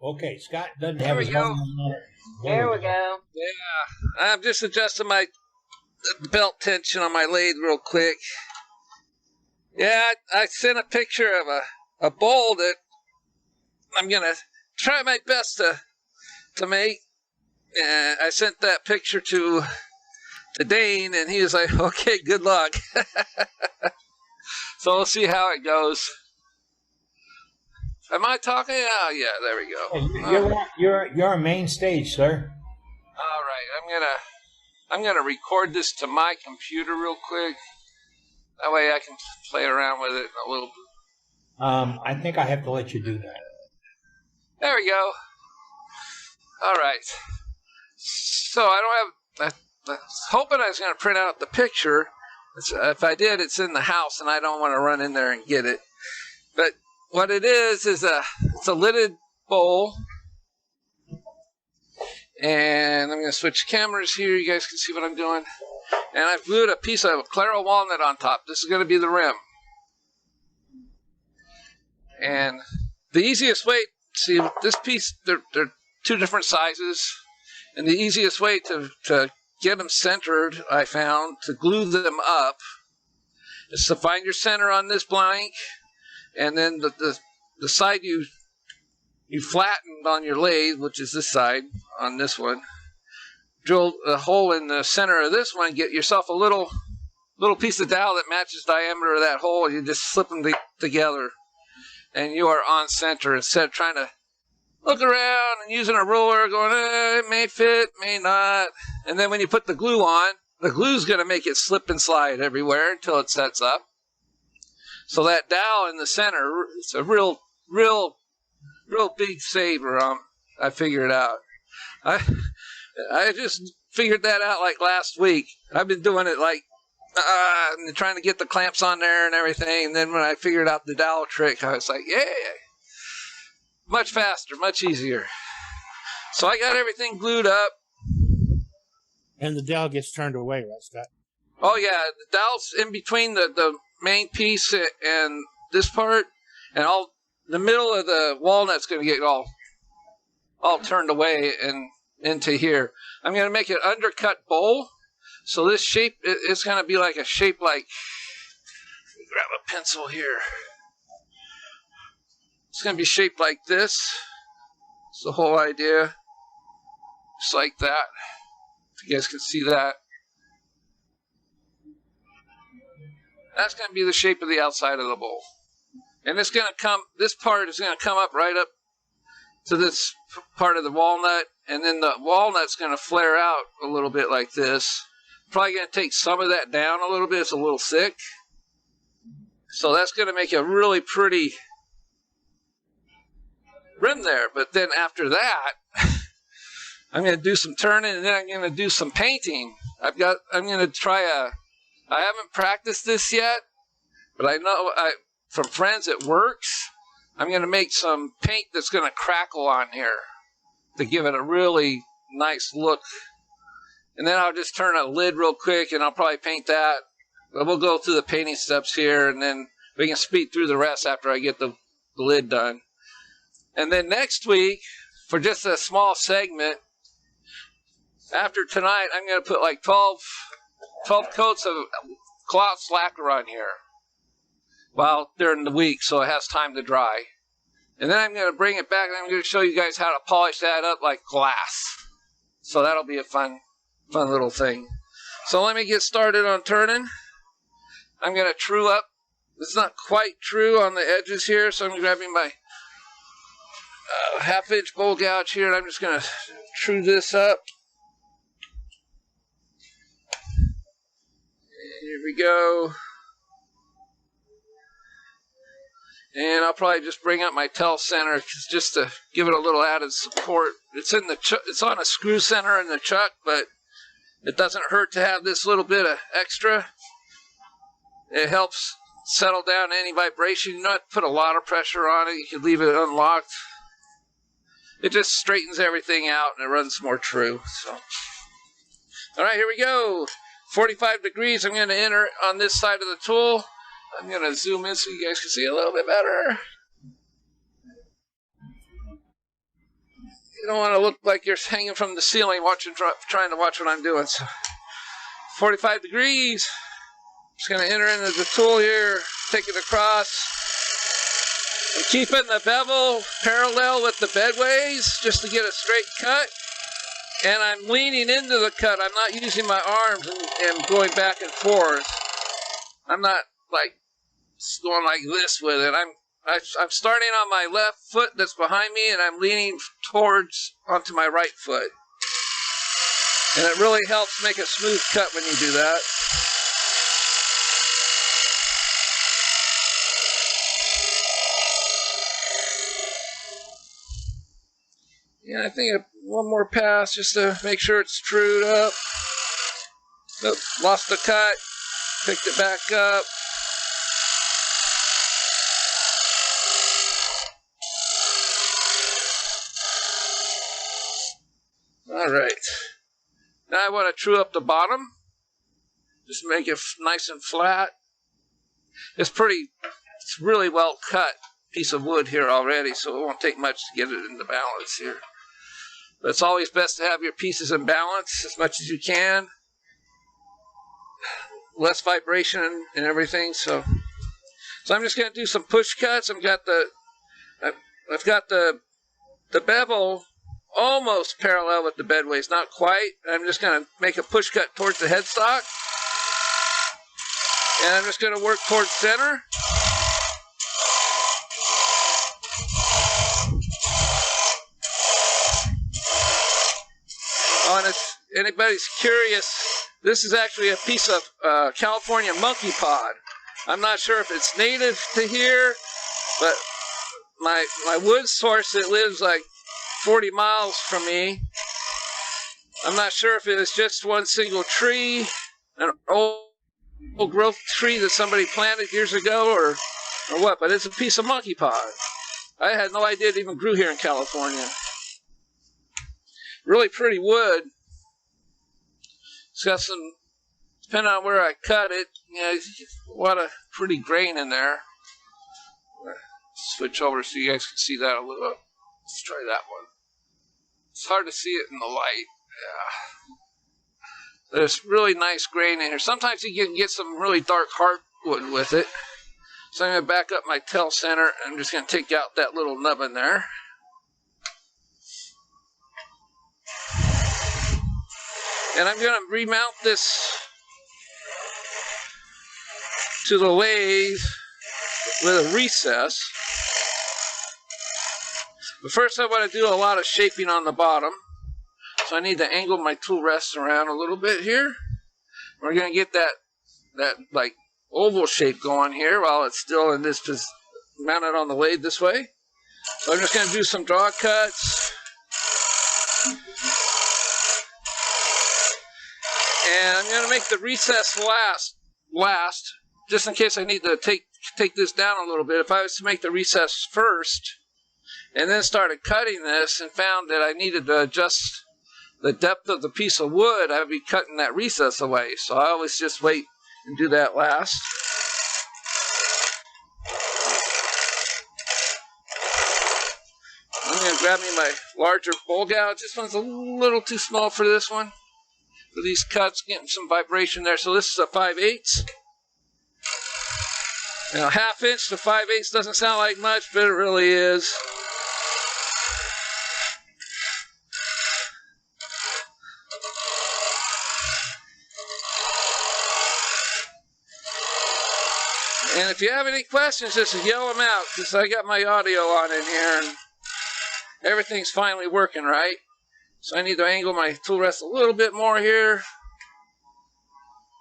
Okay, Scott doesn't There have we his go. horn on. There we go. Yeah, I'm just adjusting my belt tension on my lathe real quick. Yeah, I sent a picture of a bowl that I'm gonna try my best to make. And I sent that picture to Dane, and he was like, "Okay, good luck." So we'll see how it goes. Am I talking? Oh yeah, there we go. You're on main stage, sir. All right, I'm gonna record this to my computer real quick. That way I can play around with it a little bit. I think I have to let you do that. There we go. All right. So I don't have. I was hoping I was going to print out the picture. If I did, it's in the house, and I don't want to run in there and get it. But what it is it's a lidded bowl. And I'm going to switch cameras here. You guys can see what I'm doing. And I've glued a piece of Claro walnut on top. This is going to be the rim. And the easiest way, see this piece, they're two different sizes. And the easiest way to get them centered, I found, to glue them up, is to find your center on this blank. And then the side you flattened on your lathe, which is this side, on this one, drill a hole in the center of this one, get yourself a little piece of dowel that matches the diameter of that hole, and you just slip them together, and you are on center instead of trying to look around and using a ruler going, it may fit, may not. And then when you put the glue on, the glue's going to make it slip and slide everywhere until it sets up. So that dowel in the center, it's a real big saver. I figured out. I just figured that out like last week. I've been doing it like trying to get the clamps on there and everything. And then when I figured out the dowel trick, I was like, yeah, much faster, much easier. So I got everything glued up. And the dowel gets turned away, right, Scott? Oh yeah, the dowel's in between the main piece and this part, and the middle of the walnut's going to get all turned away and into here. I'm going to make an undercut bowl. So this shape, it's going to be like a shape like, grab a pencil here. It's going to be shaped like this. It's the whole idea. Just like that. If you guys can see that. That's going to be the shape of the outside of the bowl. And this part is going to come up right up to this part of the walnut, and then the walnut's going to flare out a little bit like this. Probably going to take some of that down a little bit. It's a little thick. So that's going to make a really pretty rim there. But then after that, I'm going to do some turning, and then I'm going to do some painting. I'm going to try I haven't practiced this yet, but I know from friends it works. I'm going to make some paint that's going to crackle on here to give it a really nice look. And then I'll just turn a lid real quick, and I'll probably paint that. But we'll go through the painting steps here, and then we can speed through the rest after I get the lid done. And then next week, for just a small segment, after tonight, I'm going to put like 12 coats of cloth lacquer on here during the week, so it has time to dry. And then I'm going to bring it back, and I'm going to show you guys how to polish that up like glass. So that'll be a fun little thing. So let me get started on turning. I'm going to true up. It's not quite true on the edges here, so I'm grabbing my half-inch bowl gouge here, and I'm just going to true this up. Here we go. And I'll probably just bring up my tell center just to give it a little added support. It's on a screw center in the chuck, but it doesn't hurt to have this little bit of extra. It helps settle down any vibration. You don't have to put a lot of pressure on it. You can leave it unlocked. It just straightens everything out and it runs more true. So, all right, here we go. 45 degrees. I'm going to enter on this side of the tool. I'm going to zoom in so you guys can see a little bit better. You don't want to look like you're hanging from the ceiling trying to watch what I'm doing. So 45 degrees. Just going to enter into the tool here, take it across. I'm keeping the bevel parallel with the bedways just to get a straight cut. And I'm leaning into the cut. I'm not using my arms and going back and forth. I'm not like going like this with it. I'm starting on my left foot that's behind me, and I'm leaning onto my right foot. And it really helps make a smooth cut when you do that. Yeah, I think one more pass just to make sure it's trued up. Nope, lost the cut. Picked it back up. All right. Now I want to true up the bottom. Just make it nice and flat. It's really well cut piece of wood here already, so it won't take much to get it into balance here. But it's always best to have your pieces in balance as much as you can. Less vibration and everything. So I'm just going to do some push cuts. I've got the bevel almost parallel with the bedways, not quite. I'm just going to make a push cut towards the headstock. And I'm just going to work towards center. Oh, and if anybody's curious, this is actually a piece of California monkey pod. I'm not sure if it's native to here, but my wood source that lives like 40 miles from me, I'm not sure if it is just one single tree, an old growth tree that somebody planted years ago or what, but it's a piece of monkey pod. I had no idea it even grew here in California. Really pretty wood. It's got some, depending on where I cut it, a lot of pretty grain in there. Switch over so you guys can see that a little. Let's try that one. It's hard to see it in the light. Yeah. There's really nice grain in here. Sometimes you can get some really dark hardwood with it. So I'm going to back up my tail center. I'm just going to take out that little nub in there. And I'm going to remount this to the lathe with a recess. But first I want to do a lot of shaping on the bottom. So I need to angle my tool rest around a little bit here. We're going to get that like oval shape going here while it's still in this position, mounted on the lathe this way. So I'm just going to do some draw cuts. And I'm going to make the recess last, just in case I need to take this down a little bit. If I was to make the recess first, and then started cutting this and found that I needed to adjust the depth of the piece of wood, I'd be cutting that recess away. So I always just wait and do that last. I'm going to grab me my larger bowl gouge. This one's a little too small for this one. For these cuts, getting some vibration there. So this is a 5/8. Now 1/2 inch to 5/8 doesn't sound like much, but it really is. And if you have any questions, just yell them out, because I got my audio on in here, and everything's finally working right. So I need to angle my tool rest a little bit more here.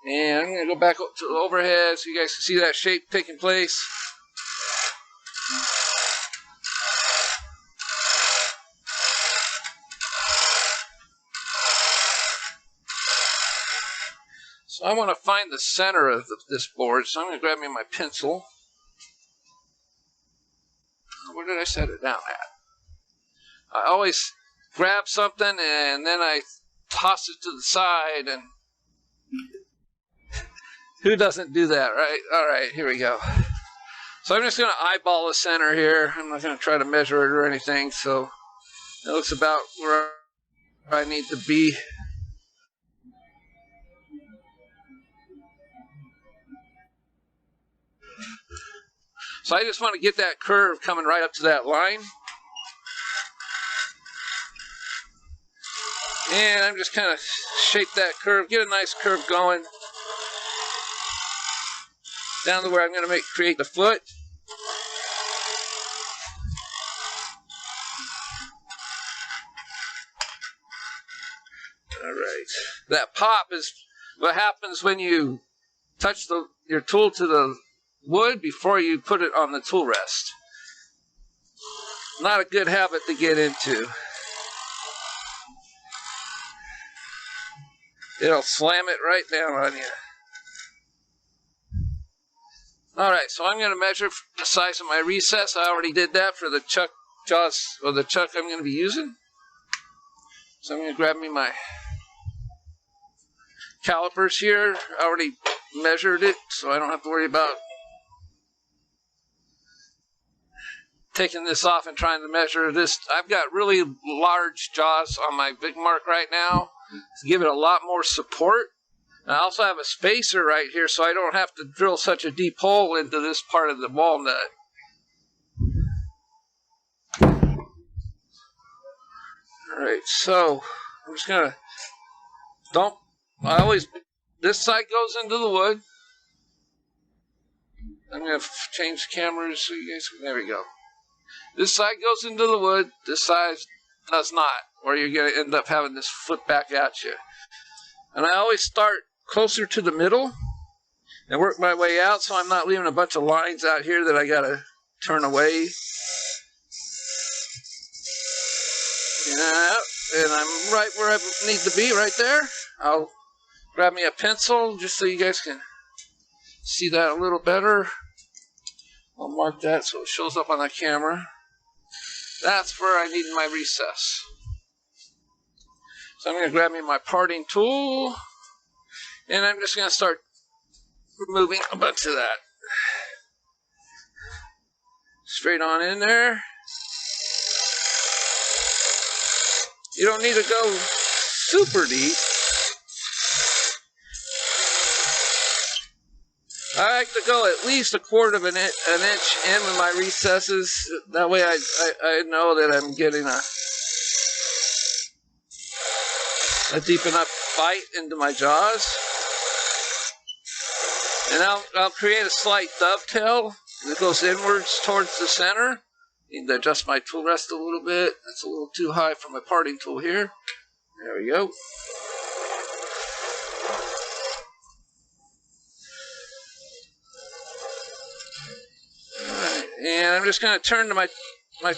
And I'm going to go back up to the overhead so you guys can see that shape taking place. So I want to find the center of this board, so I'm going to grab me my pencil. Where did I set it down at? I always grab something and then I toss it to the side, and who doesn't do that, right? All right, here we go. So I'm just going to eyeball the center here. I'm not going to try to measure it or anything, so That looks about where I need to be. So I just want to get that curve coming right up to that line. And I'm just kind of shape that curve, get a nice curve going down to where I'm going to create the foot. All right. That pop is what happens when you touch your tool to the wood before you put it on the tool rest. Not a good habit to get into. It'll slam it right down on you. Alright, so I'm going to measure the size of my recess. I already did that for the chuck jaws, or the chuck I'm going to be using. So I'm going to grab me my calipers here. I already measured it, so I don't have to worry about taking this off and trying to measure this. I've got really large jaws on my big mark right now to give it a lot more support. And I also have a spacer right here so I don't have to drill such a deep hole into this part of the walnut. Alright, so I'm just gonna this side goes into the wood. I'm gonna change cameras so you guys, there we go. This side goes into the wood, this side does not, or you're going to end up having this foot back at you. And I always start closer to the middle and work my way out so I'm not leaving a bunch of lines out here that I got to turn away. Yeah, and I'm right where I need to be, right there. I'll grab me a pencil just so you guys can see that a little better. I'll mark that so it shows up on the camera. That's where I need my recess. So I'm going to grab me my parting tool, and I'm just going to start removing a bunch of that. Straight on in there. You don't need to go super deep. I like to go at least a quarter of an inch in with my recesses. That way I know that I'm getting a deep enough bite into my jaws. And I'll create a slight dovetail that goes inwards towards the center. Need to adjust my tool rest a little bit. That's a little too high for my parting tool here. There we go. And I'm just going to turn to my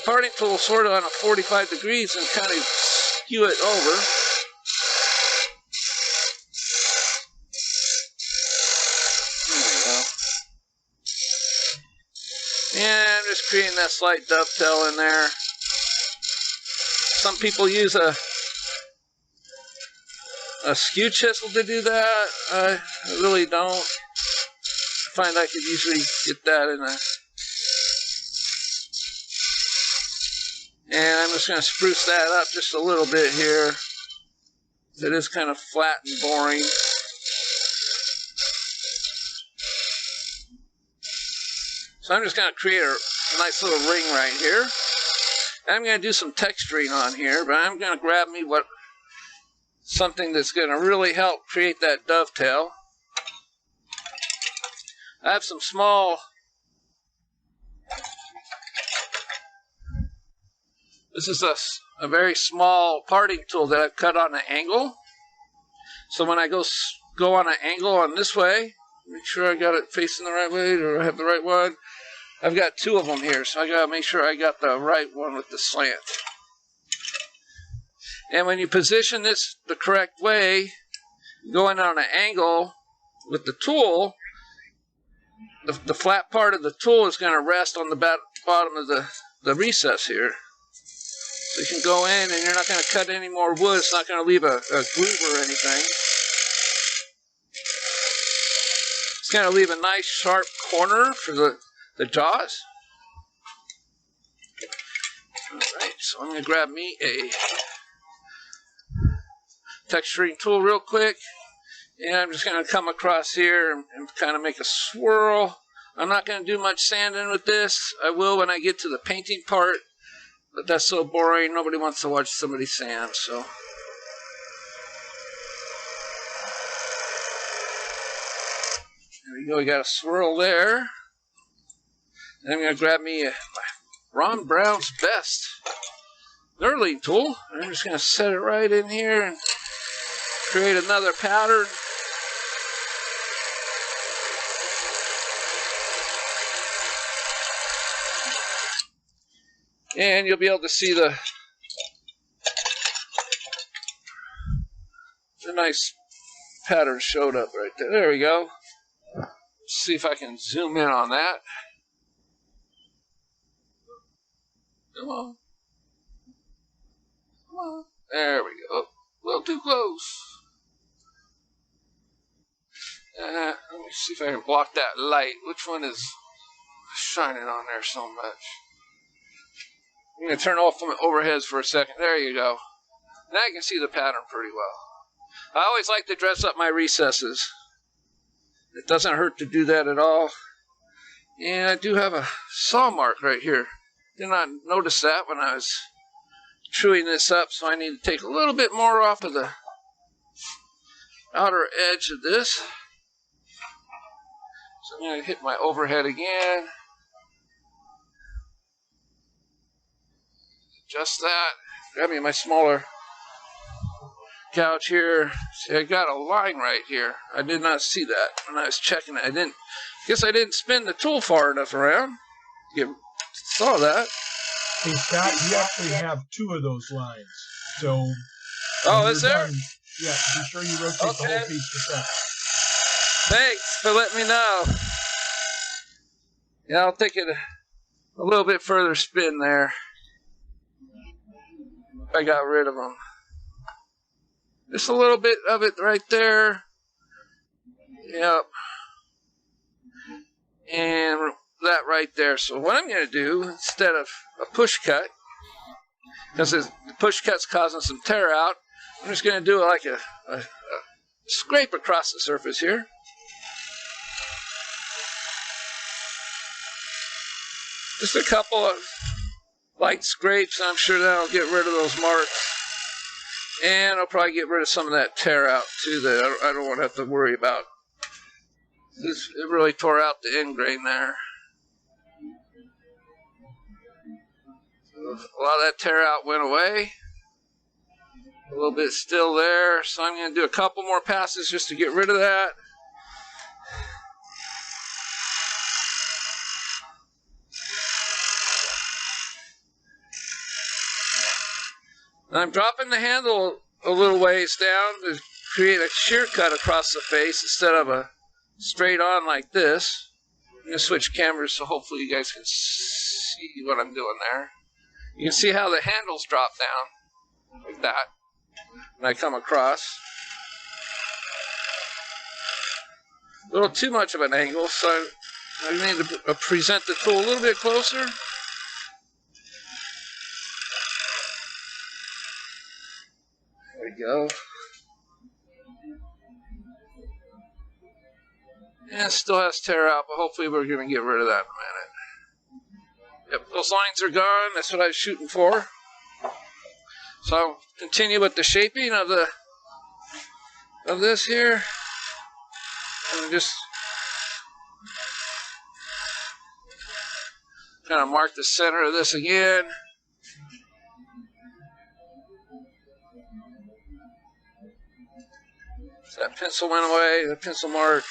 parting tool sort of on a 45 degrees and kind of skew it over. There we go. And I'm just creating that slight dovetail in there. Some people use a skew chisel to do that. I really don't. I find I could usually get that in a... And I'm just going to spruce that up just a little bit here. It is kind of flat and boring. So I'm just going to create a nice little ring right here. I'm going to do some texturing on here, but I'm going to grab me something that's going to really help create that dovetail. I have some small... This is a very small parting tool that I've cut on an angle. So when I go on an angle on this way, make sure I got it facing the right way, or I have the right one. I've got two of them here, so I gotta make sure I got the right one with the slant. And when you position this the correct way, going on an angle with the tool, the flat part of the tool is going to rest on the bottom of the recess here. So you can go in and you're not going to cut any more wood. It's not going to leave a groove or anything. It's going to leave a nice sharp corner for the jaws. All right. So I'm going to grab me a texturing tool real quick. And I'm just going to come across here and kind of make a swirl. I'm not going to do much sanding with this. I will when I get to the painting part. But that's so boring. Nobody wants to watch somebody sand, so. There we go. We got a swirl there. And I'm going to grab me my Ron Brown's Best knurling tool. I'm just going to set it right in here and create another pattern. And you'll be able to see the nice pattern showed up right there. There we go. Let's see if I can zoom in on that. Come on. Come on. There we go. A little too close. Let me see if I can block that light. Which one is shining on there so much? I'm going to turn off my overheads for a second. There you go. Now you can see the pattern pretty well. I always like to dress up my recesses. It doesn't hurt to do that at all. And I do have a saw mark right here. Did not notice that when I was chewing this up, so I need to take a little bit more off of the outer edge of this. So I'm going to hit my overhead again. Just that. Grab me my smaller couch here. See, I got a line right here. I did not see that when I was checking it. I guess I didn't spin the tool far enough around. You saw that. Hey, Scott, you actually have two of those lines. So. Oh, is there? Done, yeah, be sure you rotate the whole piece to set. Thanks for letting me know. Yeah, I'll take it a little bit further spin there. I got rid of them. Just a little bit of it right there. Yep. And that right there. So what I'm going to do, instead of a push cut, because the push cut's causing some tear out, I'm just going to do like a scrape across the surface here. Just a couple of light scrapes. I'm sure that'll get rid of those marks. And I'll probably get rid of some of that tear out too that I don't want to have to worry about. It really tore out the end grain there. So a lot of that tear out went away. A little bit still there. So I'm going to do a couple more passes just to get rid of that. I'm dropping the handle a little ways down to create a shear cut across the face instead of a straight on like this. I'm going to switch cameras so hopefully you guys can see what I'm doing there. You can see how the handles drop down like that when I come across. A little too much of an angle, so I need to present the tool a little bit closer. There we go. And it still has tear out, but hopefully we're going to get rid of that in a minute. Yep, those lines are gone. That's what I was shooting for. So I'll continue with the shaping of this here. And just kind of mark the center of this again. So that pencil went away, the pencil mark.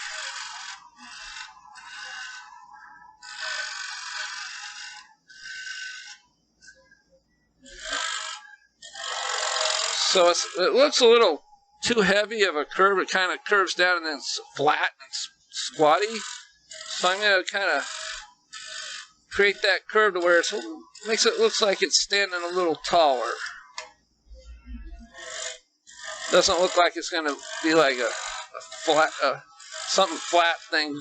So it looks a little too heavy of a curve. It kind of curves down and then it's flat and squatty. So I'm going to kind of create that curve to where it makes it look like it's standing a little taller. Doesn't look like it's going to be like a flat, something flat thing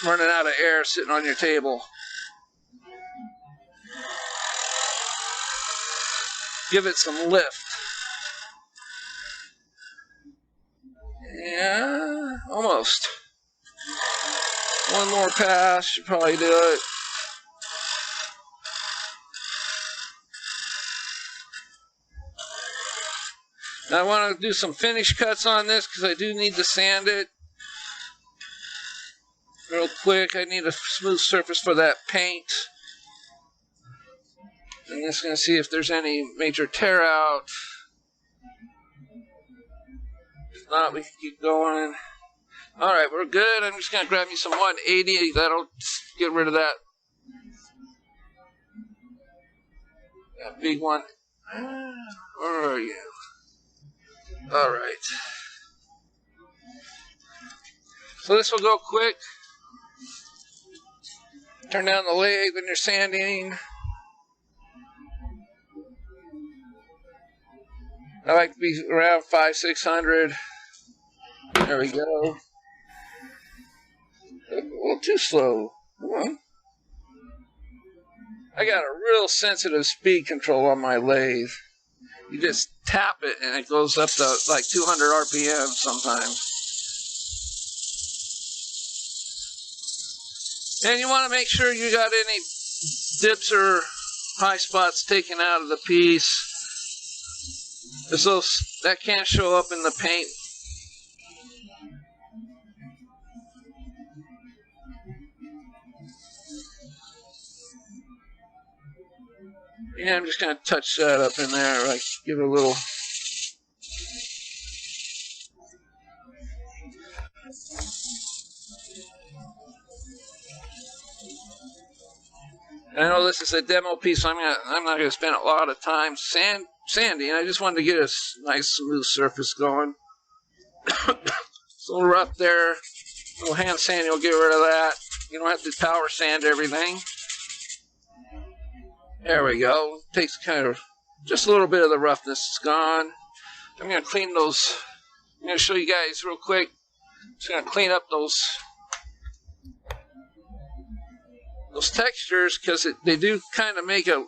running out of air sitting on your table. give it some lift. Yeah, almost. One more pass should probably do it. Now I want to do some finish cuts on this because I do need to sand it real quick. I need a smooth surface for that paint. I'm just going to see if there's any major tear out. If not, we can keep going. Alright, we're good. I'm just going to grab me some 180. That'll get rid of that. That big one. Where are you? Alright. So this will go quick. Turn down the lathe when you're sanding. I like to be around 500-600. There we go. A little too slow. Come on. I got a real sensitive speed control on my lathe. You just tap it and it goes up to like 200 RPM sometimes. And you want to make sure you got any dips or high spots taken out of the piece. Because that can't show up in the paint. Yeah, I'm just going to touch that up in there, like give it a little. I know this is a demo piece, so I'm not going to spend a lot of time sanding. I just wanted to get a nice smooth surface going. It's a little rough there. A little hand sanding will get rid of that. You don't have to power sand everything. There we go. Takes kind of just a little bit of the roughness is gone. I'm going to clean those. I'm going to show you guys real quick. Just going to clean up those textures because they do kind of make a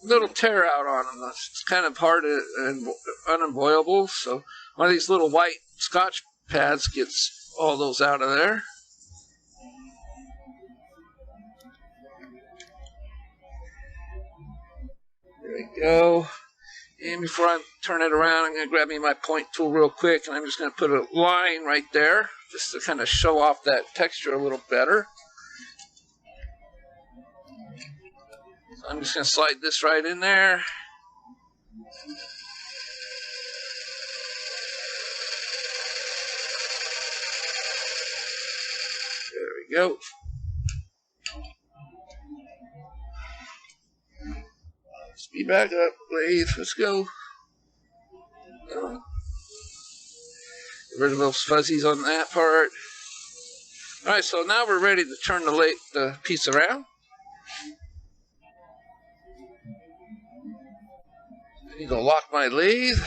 little tear out on them. It's kind of hard and unavoidable. So one of these little white Scotch pads gets all those out of there. There we go. And before I turn it around, I'm going to grab me my point tool real quick, and I'm just going to put a line right there just to kind of show off that texture a little better. So I'm just going to slide this right in there. There we go. Speed back up, lathe. Let's go. Get rid of those fuzzies on that part. Alright, so now we're ready to turn the piece around. I need to lock my lathe.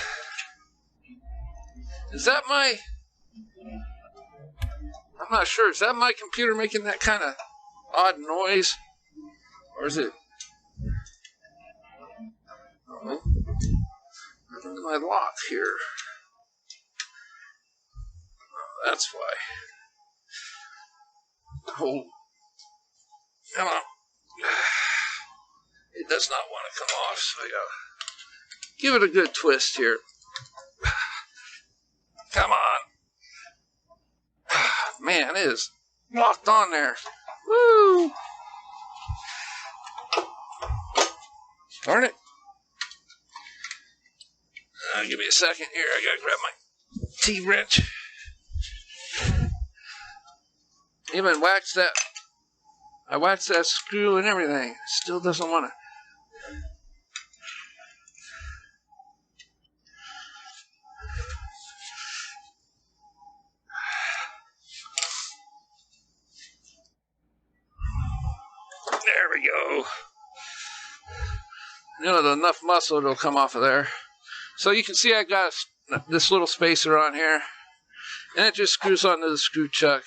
Is that my... I'm not sure. Is that my computer making that kind of odd noise? Or is it... Oh, my lock here. Oh, that's why. Oh, come on. It does not want to come off, so I gotta give it a good twist here. Come on. Man, it is locked on there. Woo! Darn it. Give me a second here. I gotta grab my T-wrench. Even waxed that. I waxed that screw and everything. It still doesn't want to. There we go. You know, enough muscle to come off of there. So you can see I got this little spacer on here, and it just screws onto the screw chuck.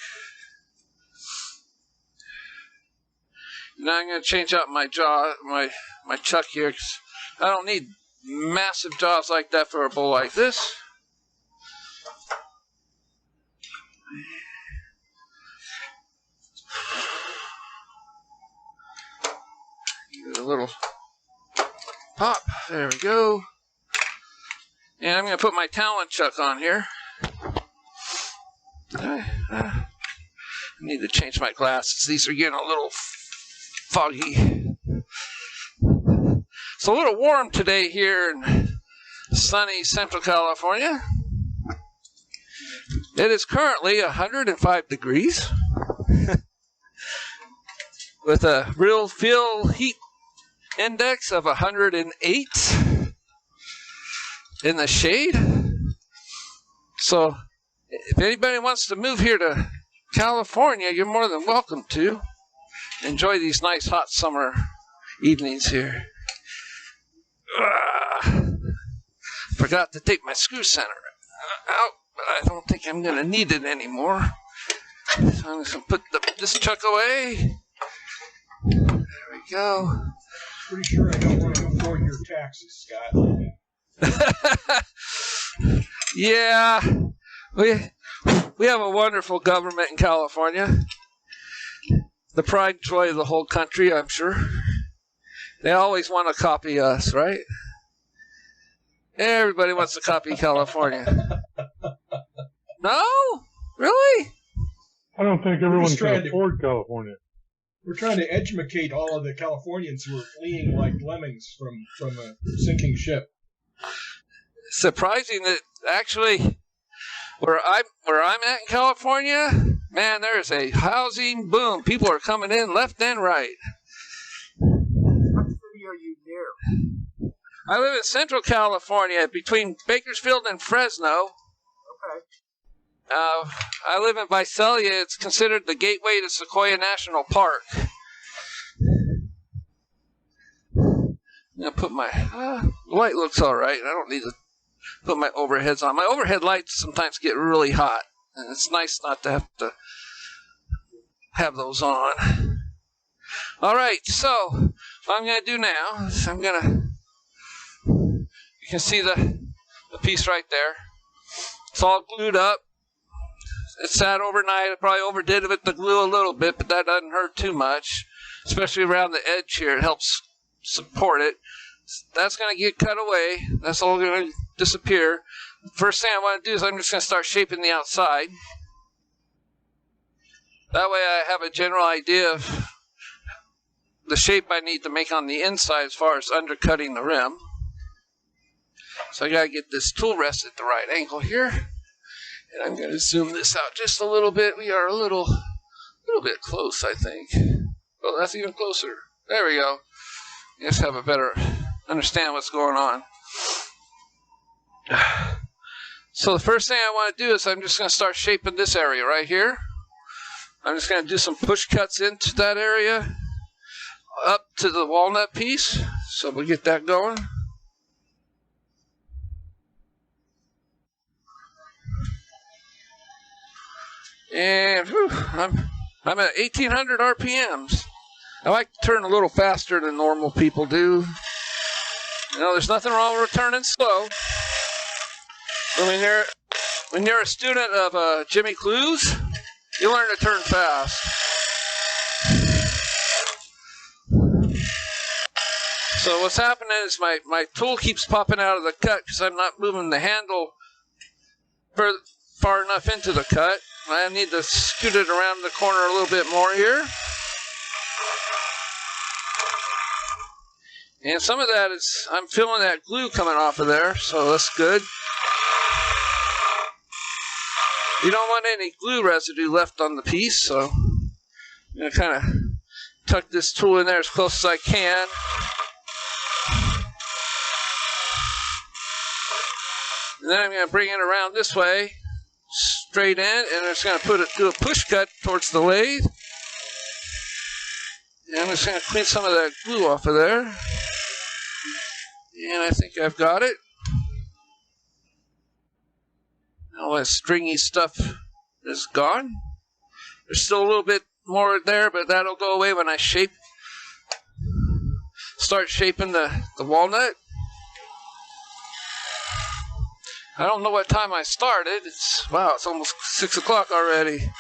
Now I'm going to change out my chuck here, 'cause I don't need massive jobs like that for a bowl like this. Give it a little pop. There we go. And I'm going to put my Talon chuck on here. I need to change my glasses. These are getting a little foggy. It's a little warm today here in sunny Central California. It is currently 105 degrees with a real feel heat index of 108 in the shade. So if anybody wants to move here to California, you're more than welcome to. Enjoy these nice hot summer evenings here. Forgot to take my screw center out, but I don't think I'm going to need it anymore. So I'm just going to put this chuck away. There we go. Pretty sure I don't want to afford your taxes, Scott. Yeah, we have a wonderful government in California. The pride and joy of the whole country, I'm sure. They always want to copy us, right? Everybody wants to copy California. No? Really? I don't think everyone trying can to- afford California. We're trying to educate all of the Californians who are fleeing like lemmings from a sinking ship. Surprising that actually where I'm at in California, man, there is a housing boom. People are coming in left and right. What city are you near? I live in Central California, between Bakersfield and Fresno. Okay. I live in Visalia. It's considered the gateway to Sequoia National Park. I'm gonna put my light looks all right. I don't need to put my overheads on. My overhead lights sometimes get really hot, and it's nice not to have those on. All right, so what I'm gonna do now is you can see the piece right there. It's all glued up. It sat overnight. I probably overdid it with the glue a little bit, but that doesn't hurt too much, especially around the edge here. It helps support it. That's going to get cut away. That's all going to disappear. First thing I want to do is I'm just going to start shaping the outside. That way I have a general idea of the shape I need to make on the inside as far as undercutting the rim. So I got to get this tool rest at the right angle here. And I'm going to zoom this out just a little bit. We are a little bit close, I think. Oh, that's even closer. There we go. You just have a better understand what's going on. So the first thing I want to do is I'm just going to start shaping this area right here. I'm just going to do some push cuts into that area up to the walnut piece. So we'll get that going. And whew, I'm at 1800 RPMs. I like to turn a little faster than normal people do. You know, there's nothing wrong with turning slow. When you're a student of Jimmy Clues, you learn to turn fast. So what's happening is my tool keeps popping out of the cut because I'm not moving the handle far enough into the cut. I need to scoot it around the corner a little bit more here. And some of that is, I'm feeling that glue coming off of there, so that's good. You don't want any glue residue left on the piece, so I'm going to kind of tuck this tool in there as close as I can. And then I'm going to bring it around this way, straight in, and I'm just going to do a push cut towards the lathe. And I'm just going to clean some of that glue off of there. And I think I've got it. All that stringy stuff is gone. There's still a little bit more there, but that'll go away when I start shaping the walnut. I don't know what time I started. Wow, it's almost 6 o'clock already.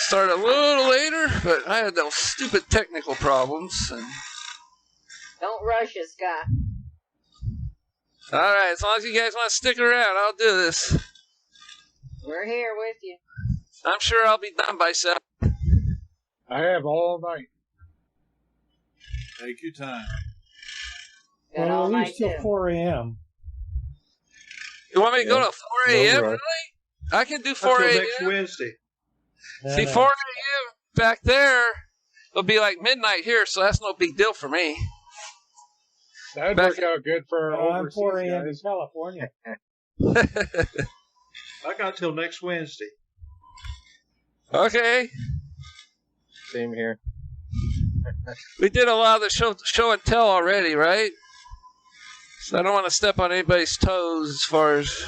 Started a little later, but I had those stupid technical problems. Don't rush it, Scott. All right, as long as you guys want to stick around, I'll do this. We're here with you. I'm sure I'll be done by 7. I have all night. Take your time. Got all Well, at night least till too. 4 a.m. You want me to go to 4 a.m., No, really? I can do 4 Until a.m. next Wednesday. See, 4 a.m. back there, it'll be like midnight here, so that's no big deal for me. That'd Back- work out good for Well, I'm overseas 4 a.m. in guys. California. I got till next Wednesday. Okay. Same here. We did a lot of the show and tell already, right? So I don't want to step on anybody's toes as far as...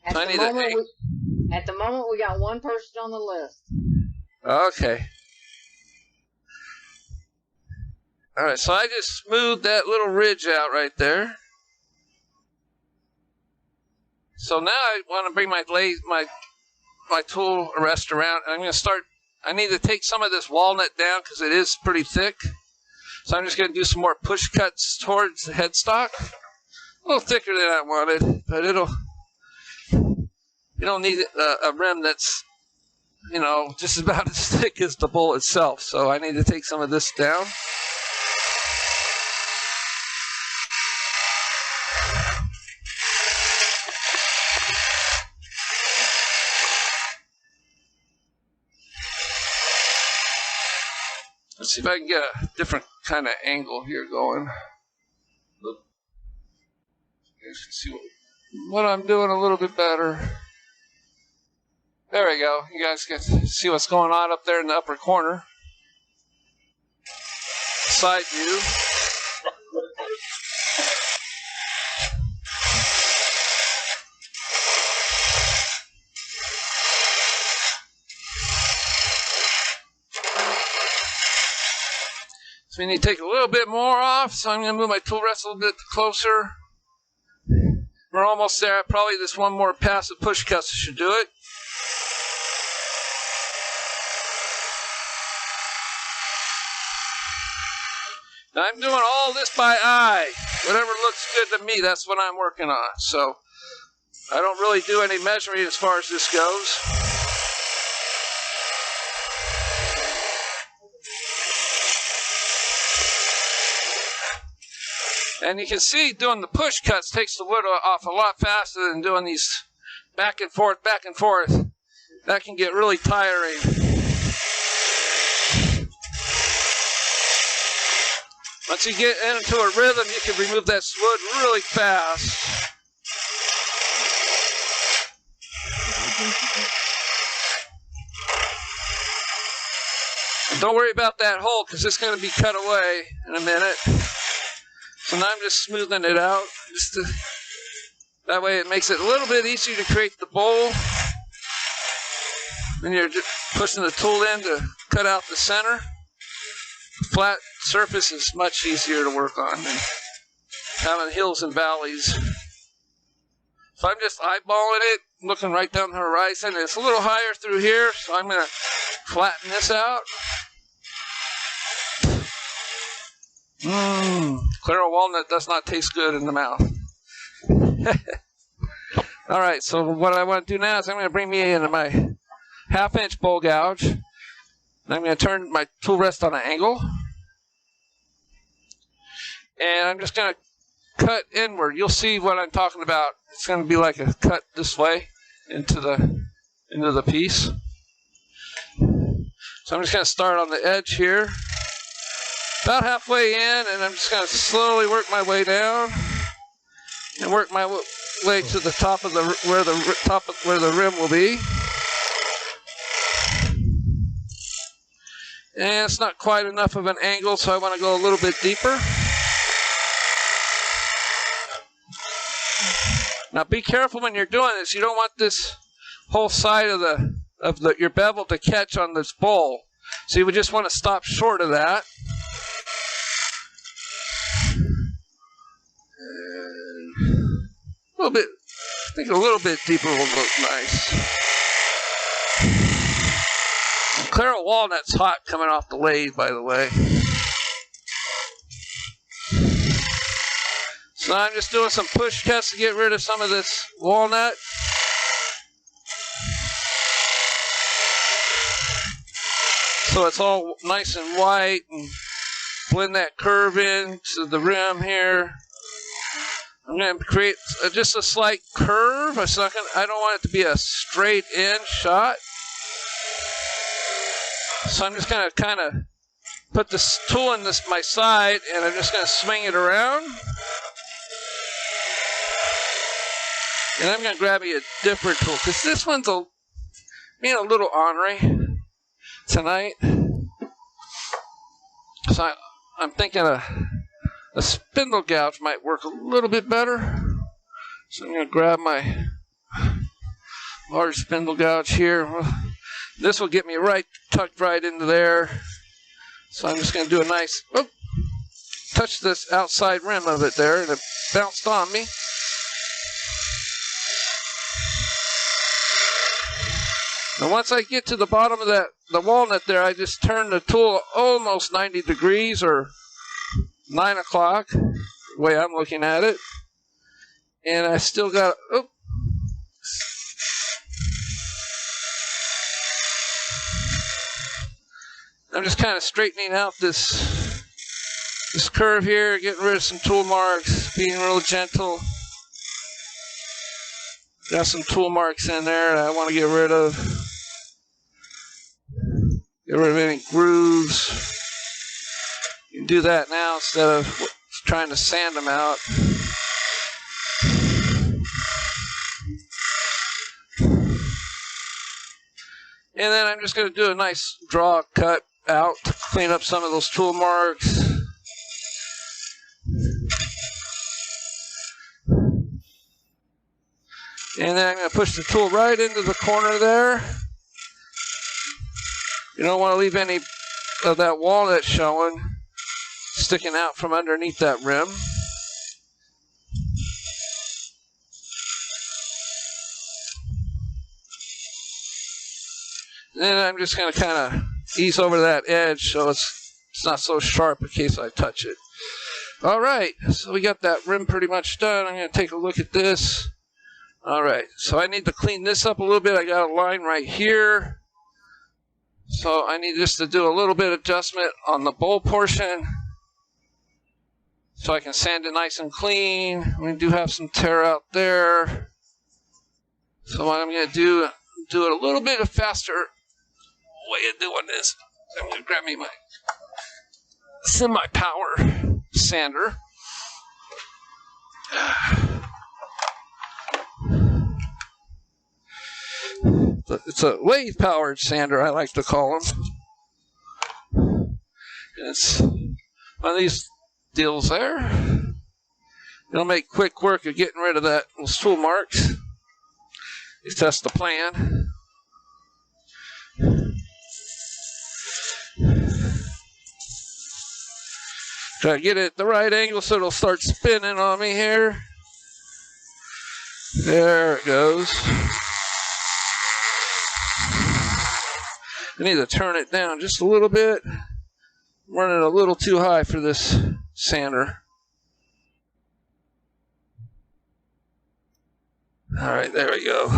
At I the need to moment, think. at the moment, we got one person on the list. Okay. All right, so I just smoothed that little ridge out right there. So now I want to bring my tool rest around, and I'm going to start. I need to take some of this walnut down because it is pretty thick. So I'm just going to do some more push cuts towards the headstock. A little thicker than I wanted, but you don't need a rim that's, just about as thick as the bowl itself. So I need to take some of this down. Let's see if I can get a different kind of angle here going. Let's see what I'm doing a little bit better. There we go. You guys can see what's going on up there in the upper corner. Side view. So we need to take a little bit more off, so I'm going to move my tool rest a little bit closer. We're almost there. Probably this one more pass of push cuts should do it. Now I'm doing all this by eye. Whatever looks good to me, that's what I'm working on. So I don't really do any measuring as far as this goes. And you can see doing the push cuts takes the wood off a lot faster than doing these back and forth, back and forth. That can get really tiring. Once you get into a rhythm, you can remove that wood really fast. Don't worry about that hole because it's going to be cut away in a minute. So now I'm just smoothing it out. That way it makes it a little bit easier to create the bowl. Then you're just pushing the tool in to cut out the center. Flat surface is much easier to work on than having hills and valleys. So I'm just eyeballing it, looking right down the horizon. It's a little higher through here, so I'm going to flatten this out. Clear walnut does not taste good in the mouth. All right, so what I want to do now is I'm going to bring me into my 1/2-inch bowl gouge. And I'm going to turn my tool rest on an angle. And I'm just going to cut inward. You'll see what I'm talking about. It's going to be like a cut this way into the piece. So I'm just going to start on the edge here. About halfway in, and I'm just going to slowly work my way down and work my way to the top of where the rim will be. And it's not quite enough of an angle, so I want to go a little bit deeper. Now be careful when you're doing this. You don't want this whole side of your bevel to catch on this bowl. So you would just want to stop short of that. And a little bit, I think a little bit deeper will look nice. Claro walnut's hot coming off the lathe, by the way. So I'm just doing some push tests to get rid of some of this walnut. So it's all nice and white, and blend that curve into the rim here. I'm going to create just a slight curve. I don't want it to be a straight in shot. So I'm just going to kind of put this tool in my side, and I'm just going to swing it around. And I'm going to grab me a different tool, because this one's being a little ornery tonight. So I'm thinking a spindle gouge might work a little bit better. So I'm going to grab my large spindle gouge here. This will get me tucked right into there. So I'm just going to do a nice, touch this outside rim of it there, and it bounced on me. And once I get to the bottom of the walnut there, I just turn the tool almost 90 degrees, or 9 o'clock, the way I'm looking at it. And I still got, I'm just kind of straightening out this curve here, getting rid of some tool marks, being real gentle. Got some tool marks in there that I want to get rid of. Get rid of any grooves. You can do that now instead of trying to sand them out. And then I'm just going to do a nice draw cut out to clean up some of those tool marks. And then I'm going to push the tool right into the corner there. You don't want to leave any of that walnut showing, sticking out from underneath that rim. And then I'm just going to kind of ease over that edge so it's not so sharp in case I touch it. All right, so we got that rim pretty much done. I'm going to take a look at this. All right, so I need to clean this up a little bit. I got a line right here. So I need just to do a little bit of adjustment on the bowl portion so I can sand it nice and clean. We do have some tear out there. So what I'm going to do it a little bit of faster way of doing this. I'm going to grab me my semi-power sander. It's a lathe-powered sander, I like to call them. It's one of these deals there. It'll make quick work of getting rid of those tool marks. If that's the plan. Try to get it at the right angle so it'll start spinning on me here. There it goes. I need to turn it down just a little bit. I'm running a little too high for this sander. All right, there we go.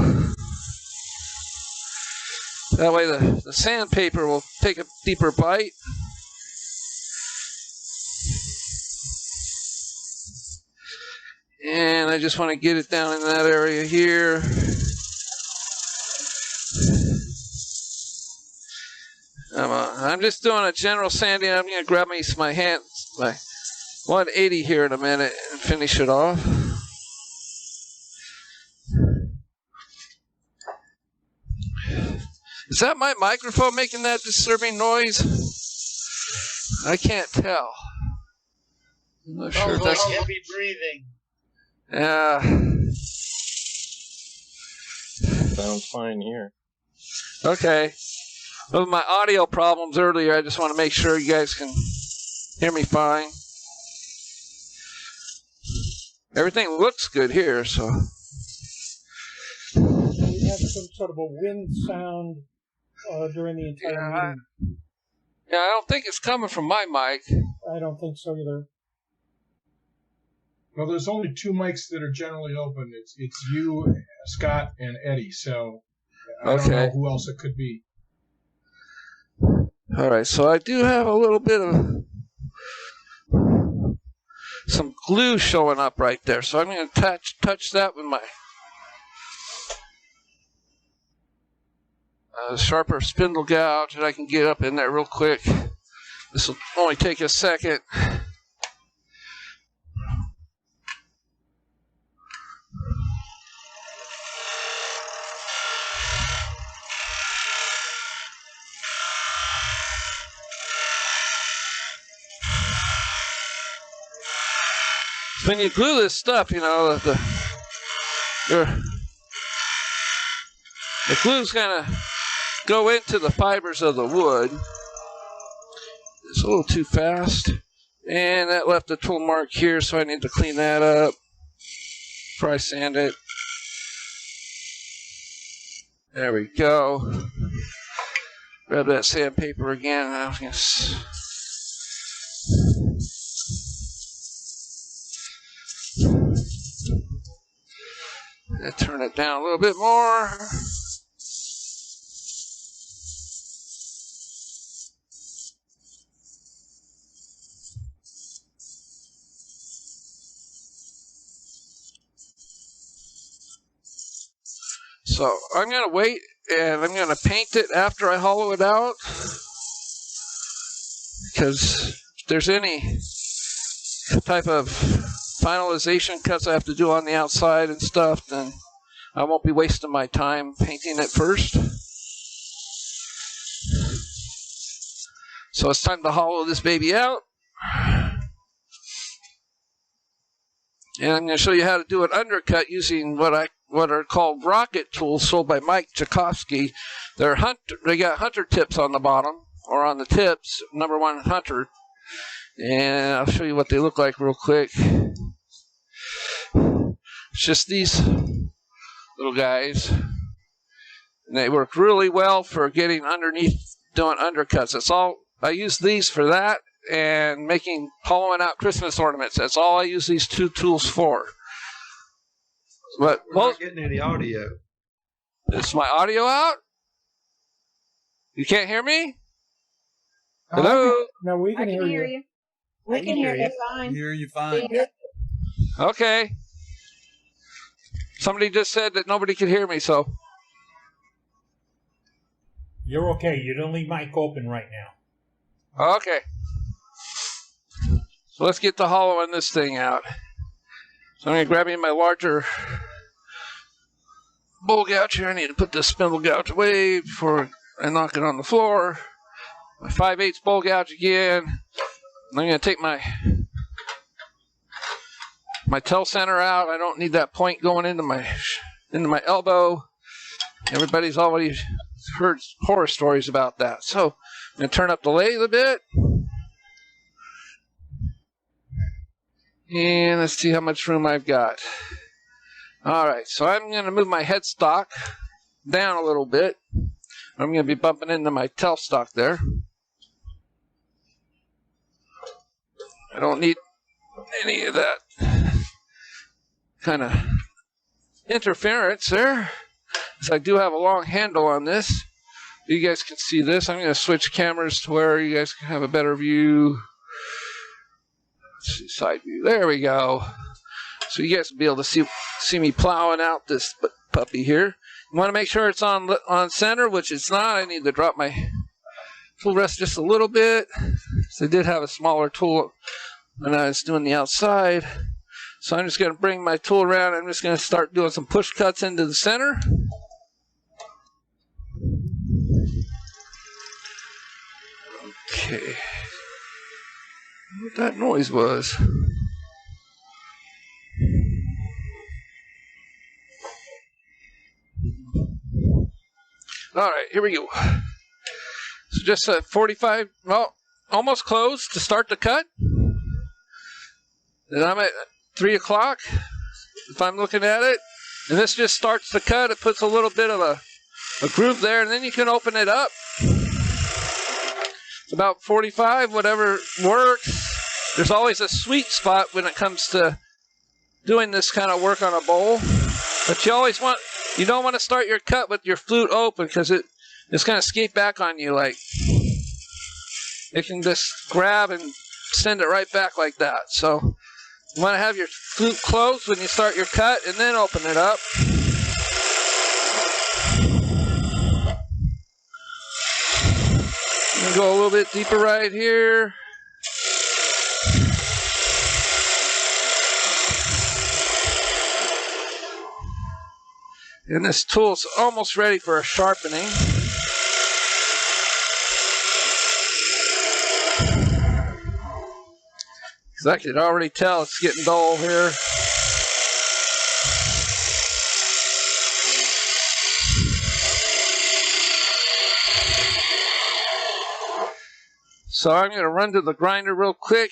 That way the sandpaper will take a deeper bite. And I just want to get it down in that area here. I'm just doing a general sanding. I'm going to grab my 180 here in a minute and finish it off. Is that my microphone making that disturbing noise? I can't tell. I'm not sure if that's heavy breathing. Yeah. Sounds fine here. Okay. With my audio problems earlier, I just want to make sure you guys can hear me fine. Everything looks good here, so. We had some sort of a wind sound during the entire meeting. Yeah, I don't think it's coming from my mic. I don't think so either. Well, there's only two mics that are generally open. It's you, Scott, and Eddie. So I don't know who else it could be. All right, so I do have a little bit of some glue showing up right there. So I'm going to touch that with my sharper spindle gouge that I can get up in there real quick. This will only take a second. When you glue this stuff, you know, the glue's going to go into the fibers of the wood. It's a little too fast. And that left a tool mark here, so I need to clean that up before I sand it. There we go. Grab that sandpaper again. Turn it down a little bit more. So I'm going to wait, and I'm going to paint it after I hollow it out. Because if there's any type of finalization cuts I have to do on the outside and stuff, then I won't be wasting my time painting it first. So it's time to hollow this baby out. And I'm going to show you how to do an undercut using what are called rocket tools sold by Mike Tchaikovsky. They got hunter tips on the bottom, or on the tips, number 1 hunter. And I'll show you what they look like real quick. It's just these little guys. And they work really well for getting underneath, doing undercuts. That's all. I use these for that and hollowing out Christmas ornaments. That's all I use these two tools for. But we're not getting any audio. Is my audio out? You can't hear me? Hello? No, we can hear you. We can hear you fine. Hear you fine. Okay. Somebody just said that nobody could hear me, so. You're okay. You don't leave mic open right now. Okay. So let's get to hollowing this thing out. So I'm going to grab me my larger bowl gouge here. I need to put this spindle gouge away before I knock it on the floor. My 5/8 bowl gouge again. I'm going to take my tail center out. I don't need that point going into my elbow. Everybody's already heard horror stories about that. So I'm going to turn up the lathe a bit. And let's see how much room I've got. All right, so I'm going to move my headstock down a little bit. I'm going to be bumping into my tailstock there. I don't need any of that kind of interference there, because I do have a long handle on this. You guys can see this. I'm going to switch cameras to where you guys can have a better view. Let's see, side view. There we go. So you guys will be able to see me plowing out this puppy here. You want to make sure it's on center, which it's not. I need to drop my tool rest just a little bit. So I did have a smaller tool when I was doing the outside. So I'm just going to bring my tool around. I'm just going to start doing some push cuts into the center. Okay. What that noise was. All right, here we go. just a 45, well, almost close to start the cut. And I'm at 3 o'clock, if I'm looking at it. And this just starts the cut. It puts a little bit of a groove there, and then you can open it up. It's about 45, whatever works. There's always a sweet spot when it comes to doing this kind of work on a bowl. But you don't want to start your cut with your flute open, because it's going to skate back on you. Like, it can just grab and send it right back like that. So you want to have your flute closed when you start your cut, and then open it up. I'm going to go a little bit deeper right here. And this tool's almost ready for a sharpening. Because I can already tell it's getting dull here. So I'm going to run to the grinder real quick.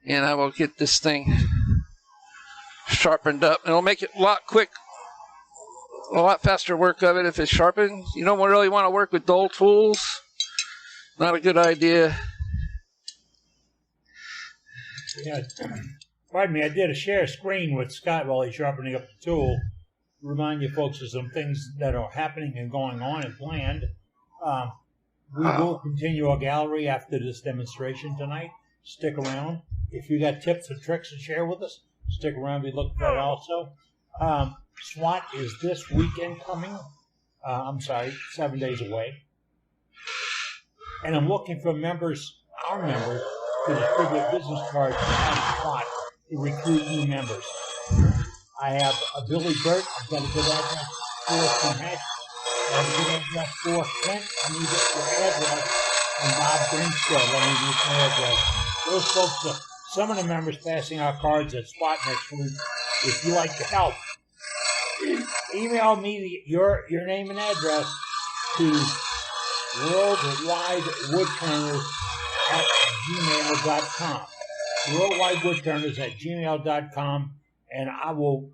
And I will get this thing sharpened up. It'll make it a lot faster work of it if it's sharpened. You don't really want to work with dull tools. Not a good idea. Yeah, pardon me, I did a share screen with Scott while he's sharpening up the tool. Remind you folks of some things that are happening and going on and planned. We will continue our gallery after this demonstration tonight. Stick around. If you got tips and tricks to share with us, stick around. We look for that also. SWAT is this weekend coming. I'm sorry, 7 days away. And I'm looking for members, our members, to distribute business cards on SWAT to recruit new members. I have a Billy Burt. I've got a good address for Hatch. I have a good address for Kent. I need your address. And Bob Grinstead. I need your address. Those folks, some of the members passing out cards at SWAT next week. If you like to help, email me your name and address to worldwidewoodturners@gmail.com. worldwidewoodturners@gmail.com, and I will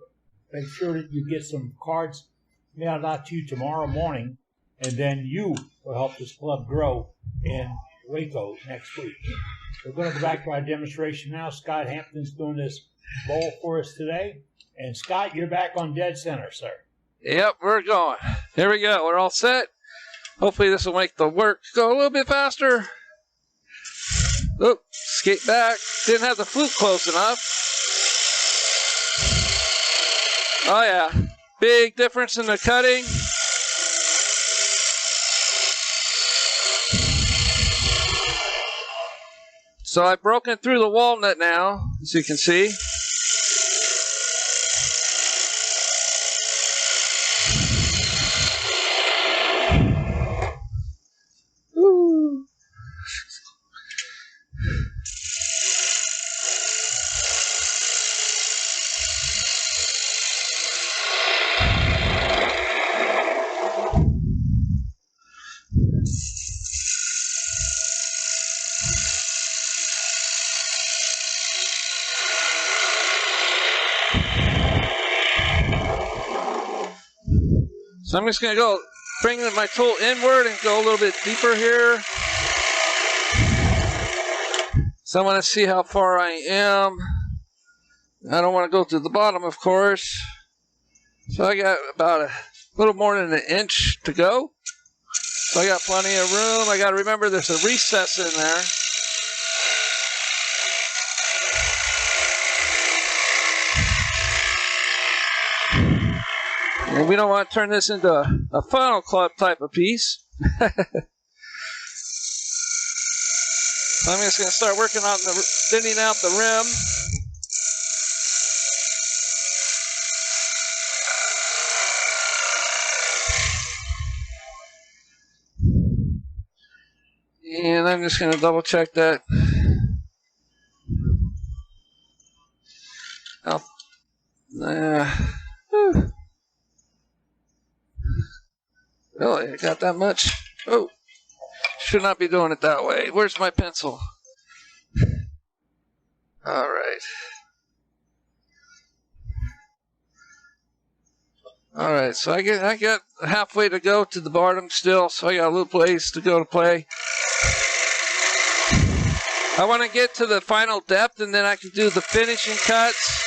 make sure that you get some cards mailed out to you tomorrow morning, and then you will help this club grow in Waco next week. We're going to go back to our demonstration now. Scott Hampton's doing this bowl for us today. And Scott, you're back on dead center, sir. Yep, we're going. Here we go. We're all set. Hopefully this will make the work go a little bit faster. Oop, skate back. Didn't have the flute close enough. Oh yeah, big difference in the cutting. So I've broken through the walnut now, as you can see. Ooh. So I'm just going to go bring my tool inward and go a little bit deeper here. So I want to see how far I am. I don't want to go to the bottom, of course. So I got about a little more than an inch to go. So I got plenty of room. I got to remember there's a recess in there. And we don't want to turn this into a funnel club type of piece. So I'm just going to start working on thinning out the rim. And I'm just going to double check that. Really, I got that much? Oh, should not be doing it that way. Where's my pencil? All right. All right, so I got halfway to go to the bottom still, so I got a little place to go to play. I want to get to the final depth, and then I can do the finishing cuts.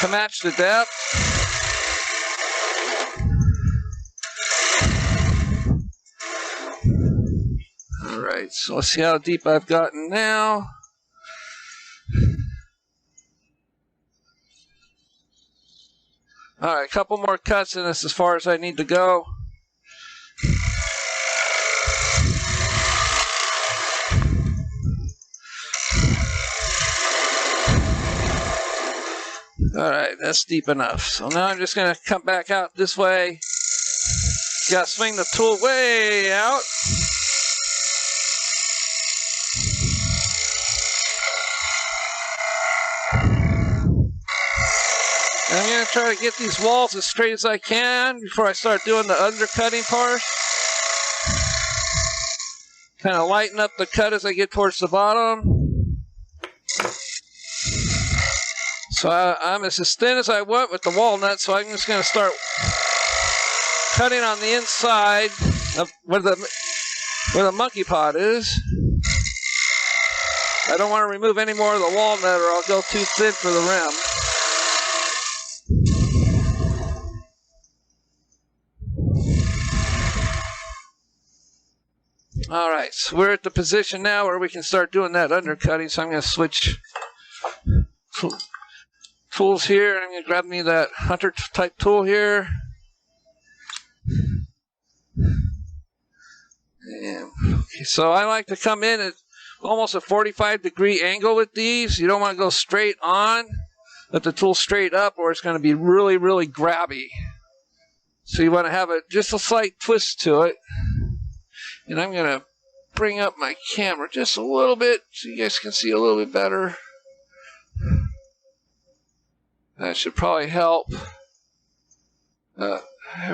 To match the depth. All right, so let's see how deep I've gotten now. All right, a couple more cuts, and that's as far as I need to go. All right, that's deep enough. So now I'm just going to come back out this way. Got to swing the tool way out. And I'm going to try to get these walls as straight as I can before I start doing the undercutting part. Kind of lighten up the cut as I get towards the bottom. So I'm as thin as I want with the walnut, so I'm just going to start cutting on the inside of where the monkey pot is. I don't want to remove any more of the walnut or I'll go too thin for the rim. All right, so we're at the position now where we can start doing that undercutting, so I'm going to switch tools here. I'm going to grab me that hunter type tool here. And, okay, so I like to come in at almost a 45-degree angle with these. You don't want to go straight on, let the tool straight up, or it's going to be really, really grabby. So you want to have just a slight twist to it. And I'm going to bring up my camera just a little bit so you guys can see a little bit better. That should probably help. There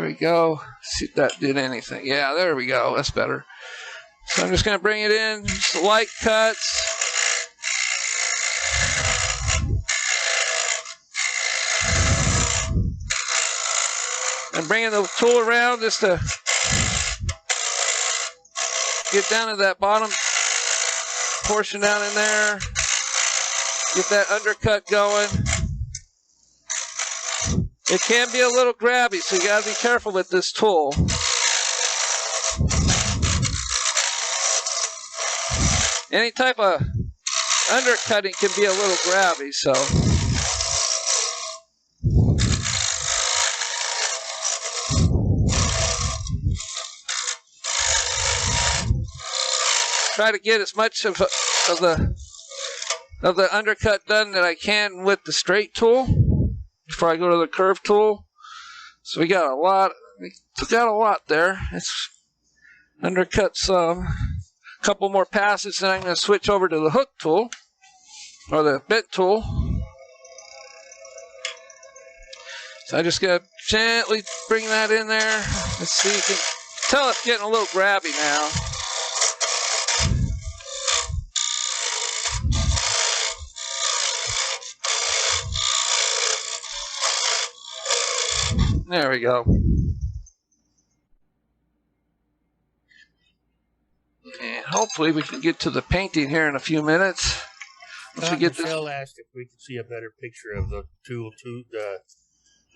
we go. See if that did anything. Yeah, there we go. That's better. So I'm just going to bring it in. Just light cuts. And bringing the tool around just to get down to that bottom portion down in there. Get that undercut going. It can be a little grabby, so you got to be careful with this tool. Any type of undercutting can be a little grabby, so. Try to get as much of the undercut done that I can with the straight tool before I go to the curve tool. So we got a lot there. It's undercut some. A couple more passes, and I'm going to switch over to the hook tool or the bit tool. So I just got to gently bring that in there. Let's see, you can tell it's getting a little grabby now. There we go. And hopefully we can get to the painting here in a few minutes. Once we get Michelle asked if we could see a better picture of the tool,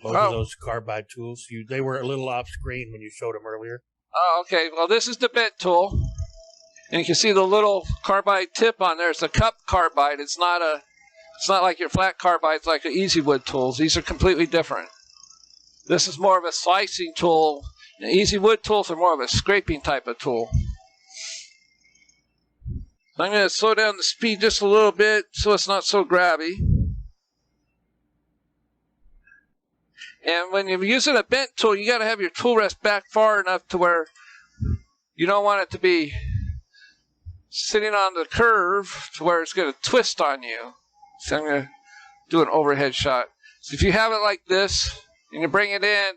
both of those carbide tools. They were a little off screen when you showed them earlier. Oh, okay. Well, this is the bit tool. And you can see the little carbide tip on there. It's a cup carbide. It's not like your flat carbides like the Easy Wood tools. These are completely different. This is more of a slicing tool. The Easy Wood tools are more of a scraping type of tool. I'm going to slow down the speed just a little bit so it's not so grabby. And when you're using a bent tool, you got to have your tool rest back far enough to where you don't want it to be sitting on the curve to where it's going to twist on you. So I'm going to do an overhead shot. So if you have it like this and you bring it in,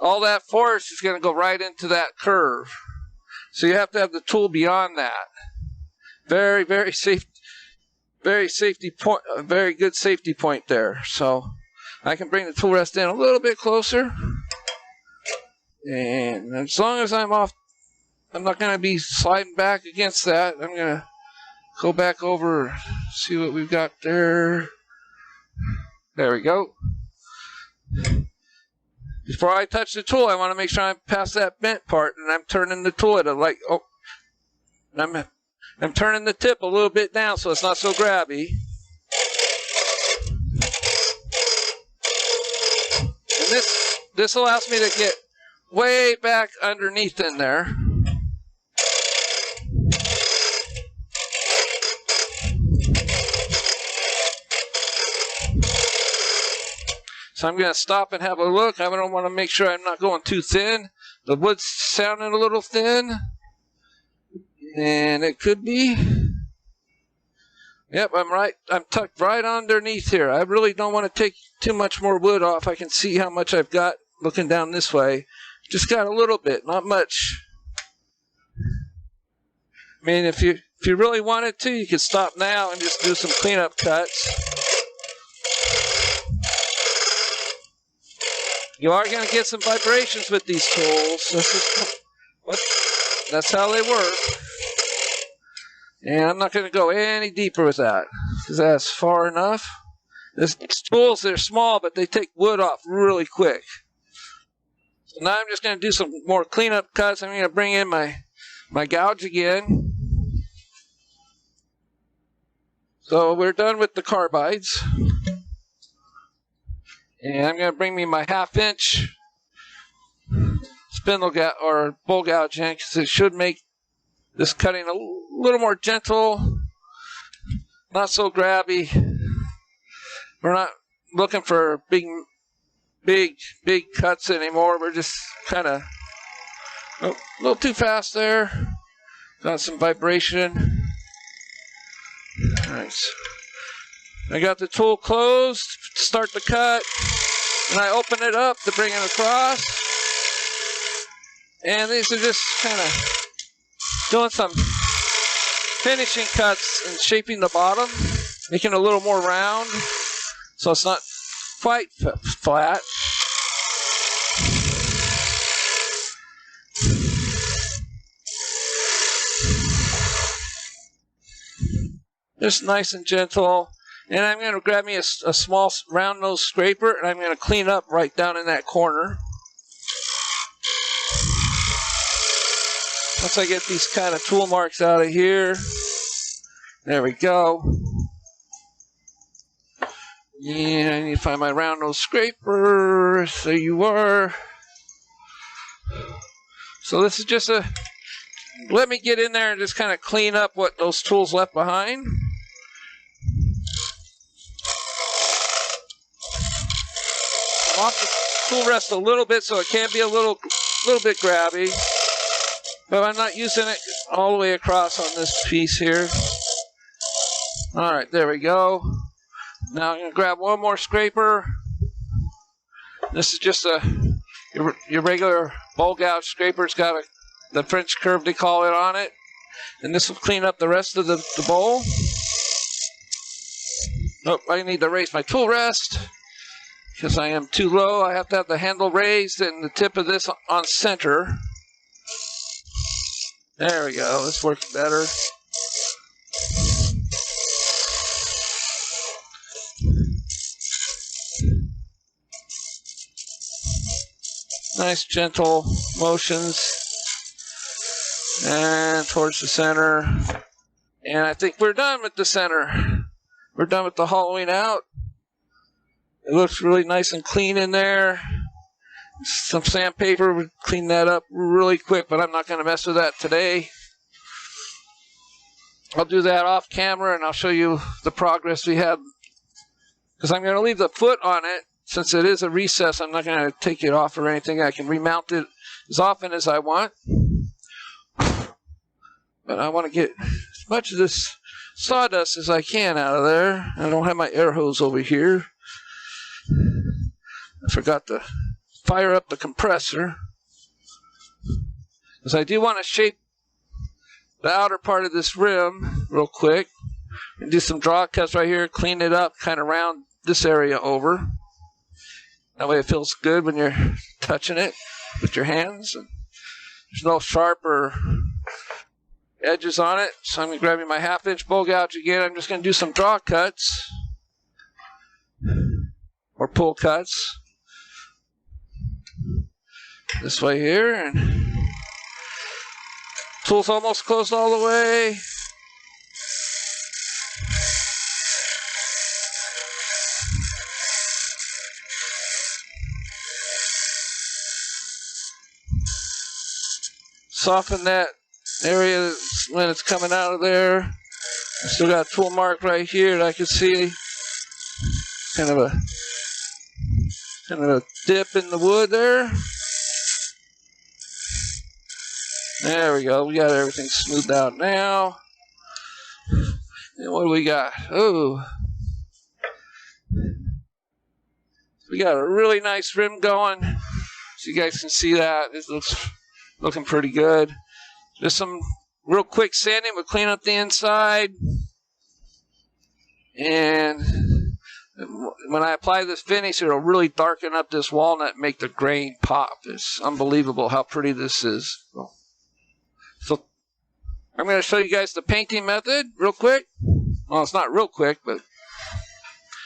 all that force is going to go right into that curve. So you have to have the tool beyond that. Very, very safe, very good safety point there. So I can bring the tool rest in a little bit closer. And as long as I'm off, I'm not going to be sliding back against that. I'm going to go back over, see what we've got there. There we go. Before I touch the tool, I want to make sure I'm past that bent part, and I'm turning the tool at a I'm turning the tip a little bit down so it's not so grabby. And this allows me to get way back underneath in there. So I'm going to stop and have a look. I don't want to make sure I'm not going too thin. The wood's sounding a little thin. And it could be. Yep, I'm right. I'm tucked right underneath here. I really don't want to take too much more wood off. I can see how much I've got looking down this way. Just got a little bit, not much. I mean, if you really wanted to, you could stop now and just do some cleanup cuts. You are going to get some vibrations with these tools. That's how they work. And I'm not going to go any deeper with that because that's far enough. These tools, they're small, but they take wood off really quick. So now I'm just going to do some more cleanup cuts. I'm going to bring in my gouge again. So we're done with the carbides. And I'm going to bring me my 1/2 inch spindle gouge or bowl gouge in because it should make this cutting a little more gentle, not so grabby. We're not looking for big cuts anymore. We're just kind of a little too fast there. Got some vibration. Nice. I got the tool closed to start the cut, and I open it up to bring it across. And these are just kind of doing some finishing cuts and shaping the bottom, making it a little more round so it's not quite flat. Just nice and gentle. And I'm going to grab me a small round nose scraper, and I'm going to clean up right down in that corner. Once I get these kind of tool marks out of here, there we go. Yeah, I need to find my round nose scraper. There you are. So this is just let me get in there and just kind of clean up what those tools left behind. I'm off the tool rest a little bit so it can be a little bit grabby. But I'm not using it all the way across on this piece here. All right, there we go. Now I'm going to grab one more scraper. This is just your regular bowl gouge scraper. It's got the French curve, they call it, on it. And this will clean up the rest of the bowl. Nope, I need to raise my tool rest because I am too low. I have to have the handle raised and the tip of this on center. There we go. This works better. Nice gentle motions. And towards the center. And I think we're done with the center. We're done with the hollowing out. It looks really nice and clean in there. Some sandpaper would clean that up really quick, but I'm not going to mess with that today. I'll do that off camera, and I'll show you the progress we had. Because I'm going to leave the foot on it. Since it is a recess, I'm not going to take it off or anything. I can remount it as often as I want. But I want to get as much of this sawdust as I can out of there. I don't have my air hose over here. forgot to fire up the compressor. Because I do want to shape the outer part of this rim real quick. And do some draw cuts right here, clean it up, kind of round this area over. That way it feels good when you're touching it with your hands. And there's no sharper edges on it. So I'm going to grab my 1/2-inch bow gouge again. I'm just going to do some draw cuts or pull cuts this way here. And tool's almost closed all the way. Soften that area when it's coming out of there. I still got a tool mark right here that I can see. Kind of a dip in the wood there. There we go. We got everything smoothed out now. And what do we got? Oh, we got a really nice rim going. So you guys can see that. It looks looking pretty good. Just some real quick sanding will clean up the inside. And when I apply this finish, it'll really darken up this walnut and make the grain pop. It's unbelievable how pretty this is. So I'm going to show you guys the painting method real quick. Well, it's not real quick, but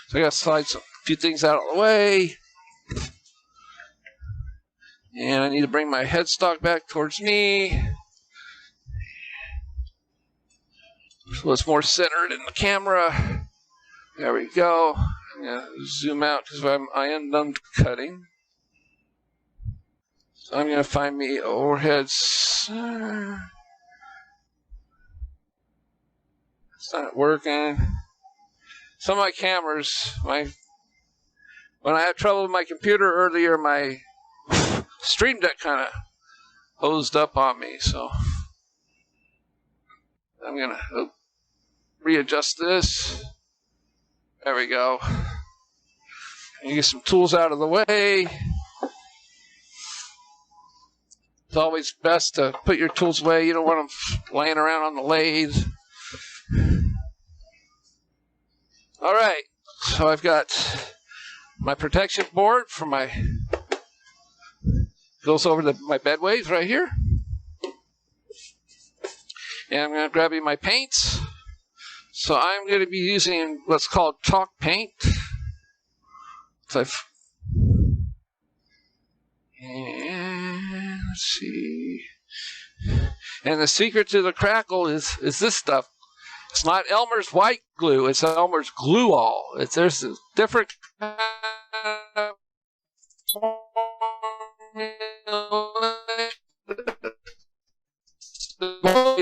so I got to slide a few things out of the way. And I need to bring my headstock back towards me, so it's more centered in the camera. There we go. I'm going to zoom out because I am done cutting. So I'm going to find me overhead center. It's not working. Some of my cameras, when I had trouble with my computer earlier, my Stream Deck kind of hosed up on me, so I'm going to readjust this. There we go. You get some tools out of the way. It's always best to put your tools away. You don't want them laying around on the lathe. All right, so I've got my protection board for my goes over my bedways right here. And I'm going to grab my paints. So I'm going to be using what's called chalk paint. So and let's see. And the secret to the Crackle is this stuff. It's not Elmer's white glue. It's Elmer's glue all. There's a different kind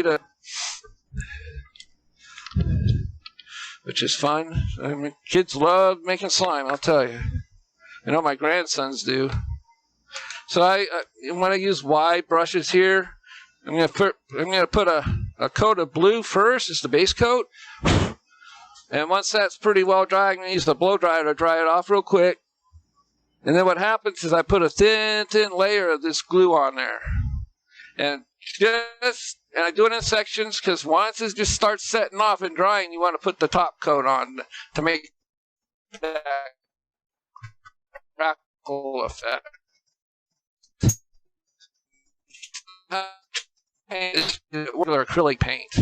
of which is fun. I mean, kids love making slime, I'll tell you. I know my grandsons do. So when I use wide brushes here, I'm gonna put a coat of blue first, it's the base coat. And once that's pretty well dry, I'm gonna use the blow dryer to dry it off real quick. And then what happens is I put a thin layer of this glue on there. And I do it in sections because once it just starts setting off and drying, you want to put the top coat on to make that crackle effect. Paint with acrylic paint.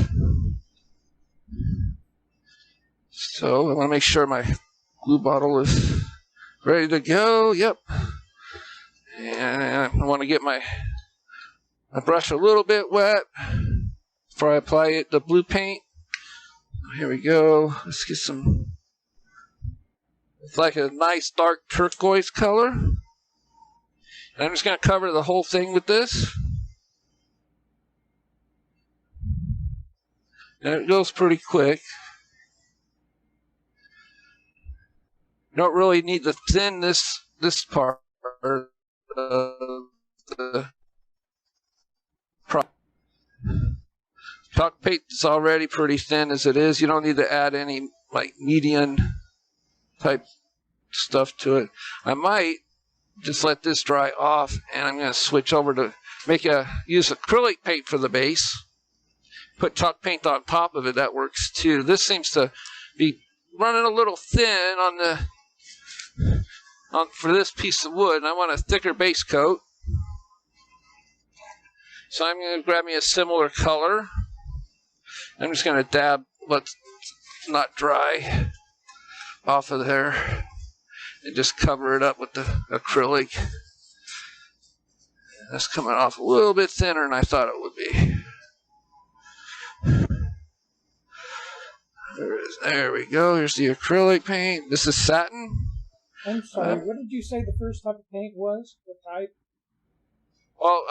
So I want to make sure my glue bottle is ready to go. Yep. And I want to get my brush a little bit wet before I apply the blue paint. Here we go. Let's get some. It's like a nice dark turquoise color. And I'm just going to cover the whole thing with this. And it goes pretty quick. You don't really need to thin this part of the chalk paint is already pretty thin as it is. You don't need to add any like median type stuff to it. I might just let this dry off, and I'm going to switch over to use acrylic paint for the base. Put chalk paint on top of it. That works too. This seems to be running a little thin for this piece of wood, and I want a thicker base coat. So I'm going to grab me a similar color. I'm just going to dab what's not dry off of there and just cover it up with the acrylic. That's coming off a little bit thinner than I thought it would be. There we go. Here's the acrylic paint. This is satin. I'm sorry, what did you say the first type of paint was? What type? Well,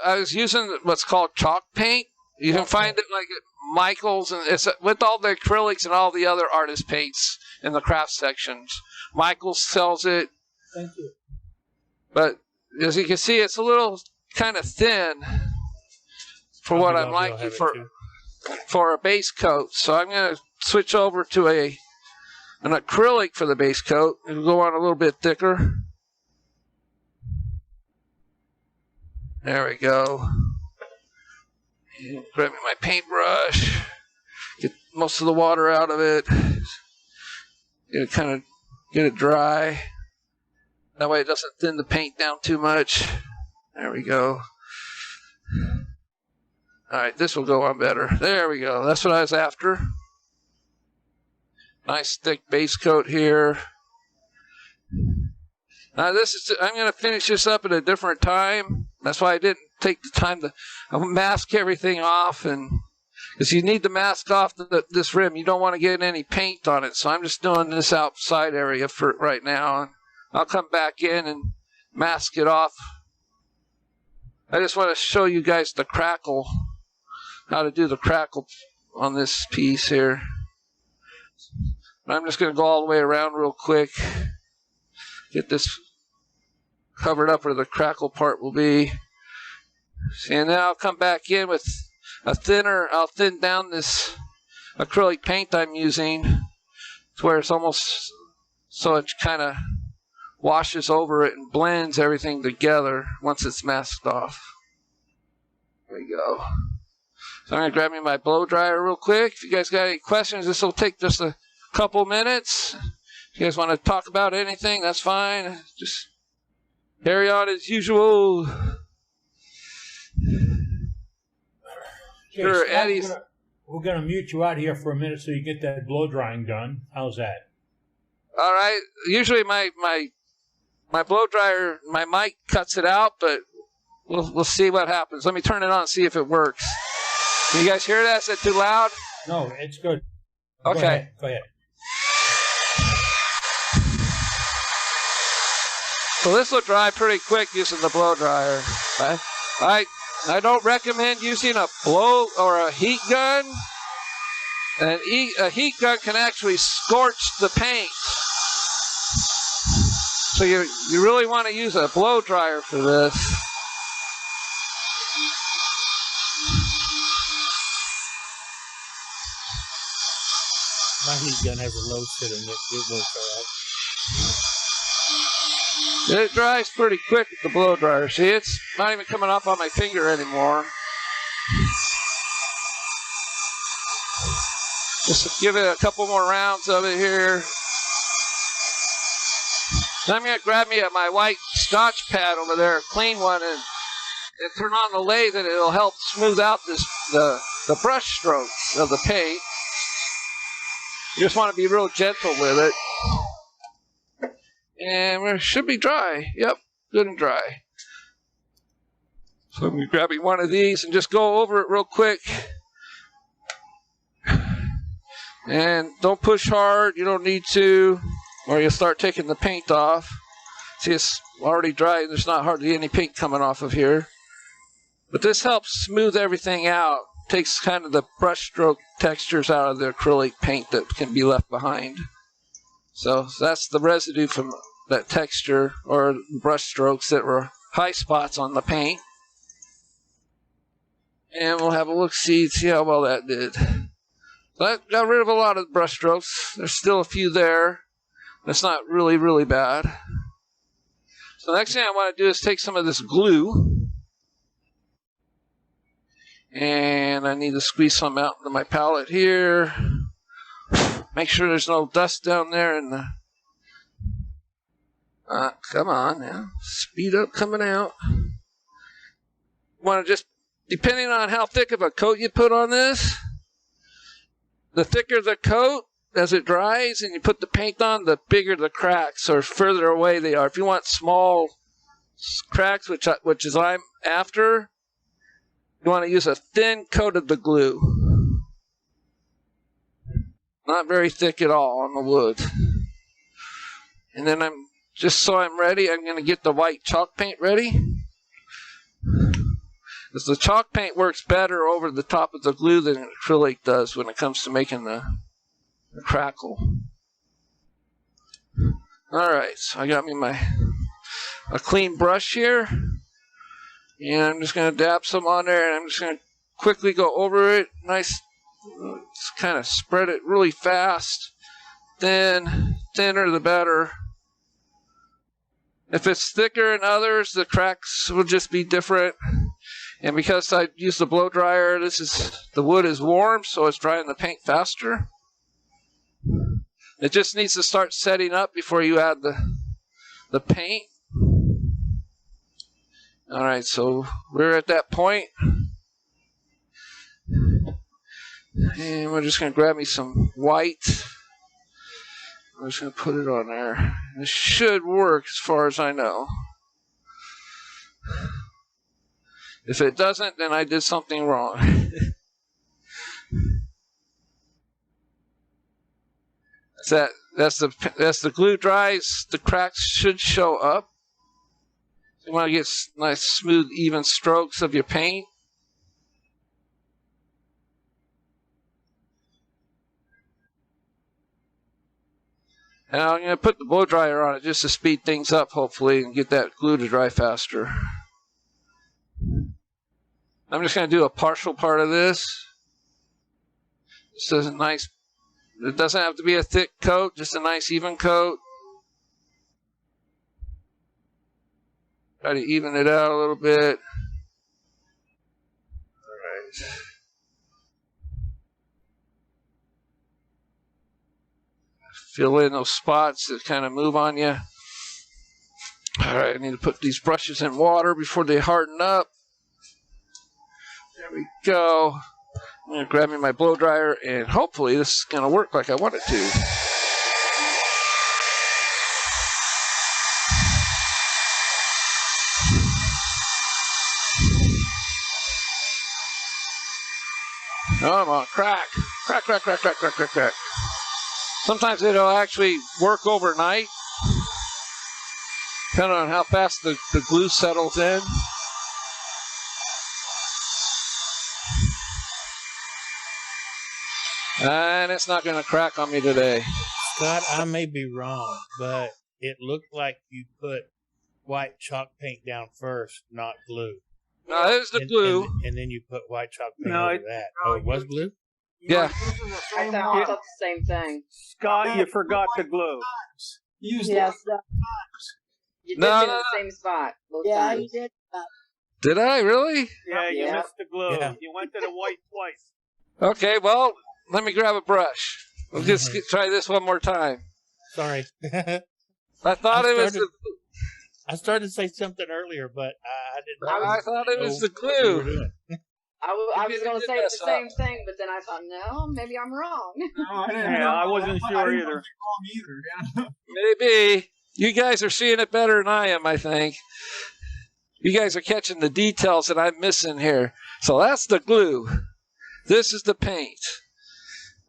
I was using what's called chalk paint. You can find it like at Michael's, and it's with all the acrylics and all the other artist paints in the craft sections. Michael's sells it. Thank you. But as you can see, it's a little kind of thin for what I'm liking for a base coat. So I'm going to switch over to an acrylic for the base coat and go on a little bit thicker. There we go. Grab me my paintbrush. Get most of the water out of it. Get it dry. That way it doesn't thin the paint down too much. There we go. All right, this will go on better. There we go. That's what I was after. Nice thick base coat here. Now I'm going to finish this up at a different time. That's why I didn't take the time to mask everything off, and because you need to mask off this rim. You don't want to get any paint on it. So I'm just doing this outside area for right now. And I'll come back in and mask it off. I just want to show you guys the crackle, how to do the crackle on this piece here. I'm just going to go all the way around real quick. Get this covered up where the crackle part will be. See, and then I'll come back in with a thinner, I'll thin down this acrylic paint I'm using to where it's almost so it kind of washes over it and blends everything together once it's masked off. There we go. So I'm going to grab me my blow dryer real quick. If you guys got any questions, this will take just a couple minutes. If you guys want to talk about anything, that's fine. Just carry on as usual. Sure, Eddie's. We're gonna mute you out here for a minute so you get that blow drying done. How's that? All right. Usually my blow dryer, my mic cuts it out, but we'll see what happens. Let me turn it on and see if it works. Can you guys hear that? Is that too loud? No, it's good. Okay. Go ahead. So this will dry pretty quick using the blow dryer. I don't recommend using a blow or a heat gun. And a heat gun can actually scorch the paint. So you really want to use a blow dryer for this. My heat gun has a low setting. It works all right. It dries pretty quick with the blow dryer. See, it's not even coming off on my finger anymore. Just give it a couple more rounds of it here. Then I'm going to grab me my white Scotch pad over there, a clean one, and turn on the lathe, and it'll help smooth out the brush strokes of the paint. You just want to be real gentle with it. And it should be dry. Yep, good and dry. So I'm going to grab me one of these and just go over it real quick. And don't push hard. You don't need to, or you'll start taking the paint off. See, it's already dry. There's not hardly any paint coming off of here. But this helps smooth everything out. Takes kind of the brush stroke textures out of the acrylic paint that can be left behind. So that's the residue from that texture or brush strokes that were high spots on the paint. And we'll have a look-see, see how well that did. So that got rid of a lot of the brush strokes. There's still a few there. That's not really, really bad. So the next thing I want to do is take some of this glue. And I need to squeeze some out into my palette here. Make sure there's no dust down there in the... come on now. Speed up coming out. Want to just, depending on how thick of a coat you put on this, the thicker the coat, as it dries and you put the paint on, the bigger the cracks or further away they are. If you want small cracks, which is I'm after, you want to use a thin coat of the glue. Not very thick at all on the wood. And then I'm ready, I'm going to get the white chalk paint ready. Because the chalk paint works better over the top of the glue than acrylic does when it comes to making the crackle. Alright, so I got me a clean brush here. And I'm just going to dab some on there, and I'm just going to quickly go over it. Nice, kind of spread it really fast. Thinner the better. If it's thicker than others, the cracks will just be different. And because I use the blow dryer, the wood is warm, so it's drying the paint faster. It just needs to start setting up before you add the paint. Alright, so we're at that point. And we're just going to grab me some white. I'm just going to put it on there. It should work as far as I know. If it doesn't, then I did something wrong. That's the glue dries, the cracks should show up. You want to get nice, smooth, even strokes of your paint. And I'm going to put the blow dryer on it just to speed things up, hopefully, and get that glue to dry faster. I'm just going to do a partial part of this. This is a nice, it doesn't have to be a thick coat, just a nice even coat. Try to even it out a little bit. Alright. Fill in those spots that kind of move on you. Alright, I need to put these brushes in water before they harden up. There we go. I'm going to grab me my blow dryer, and hopefully this is going to work like I want it to. Come on, crack. Crack, crack, crack, crack, crack, crack, crack. Sometimes it'll actually work overnight, depending on how fast the glue settles in. And it's not going to crack on me today. Scott, I may be wrong, but it looked like you put white chalk paint down first, not glue. No, there's the glue. And then you put white chalk paint over that. Oh, it was glue? Yeah. I thought the same thing. Scott, you forgot the glue. Yes. You did No, it in the same spot both Yeah, times. you did. Did I really? Yeah, you Yeah. missed the glue. Yeah. You went to the white twice. Okay, well, let me grab a brush. We'll just try this one more time. Sorry. I thought it was the I started to say something earlier, but I didn't. I thought it was the know what you were glue. doing. I was going to say the mess same up. thing, but then I thought, no, maybe I'm wrong. Yeah, I wasn't sure either. Maybe. You guys are seeing it better than I am, I think. You guys are catching the details that I'm missing here. So that's the glue. This is the paint.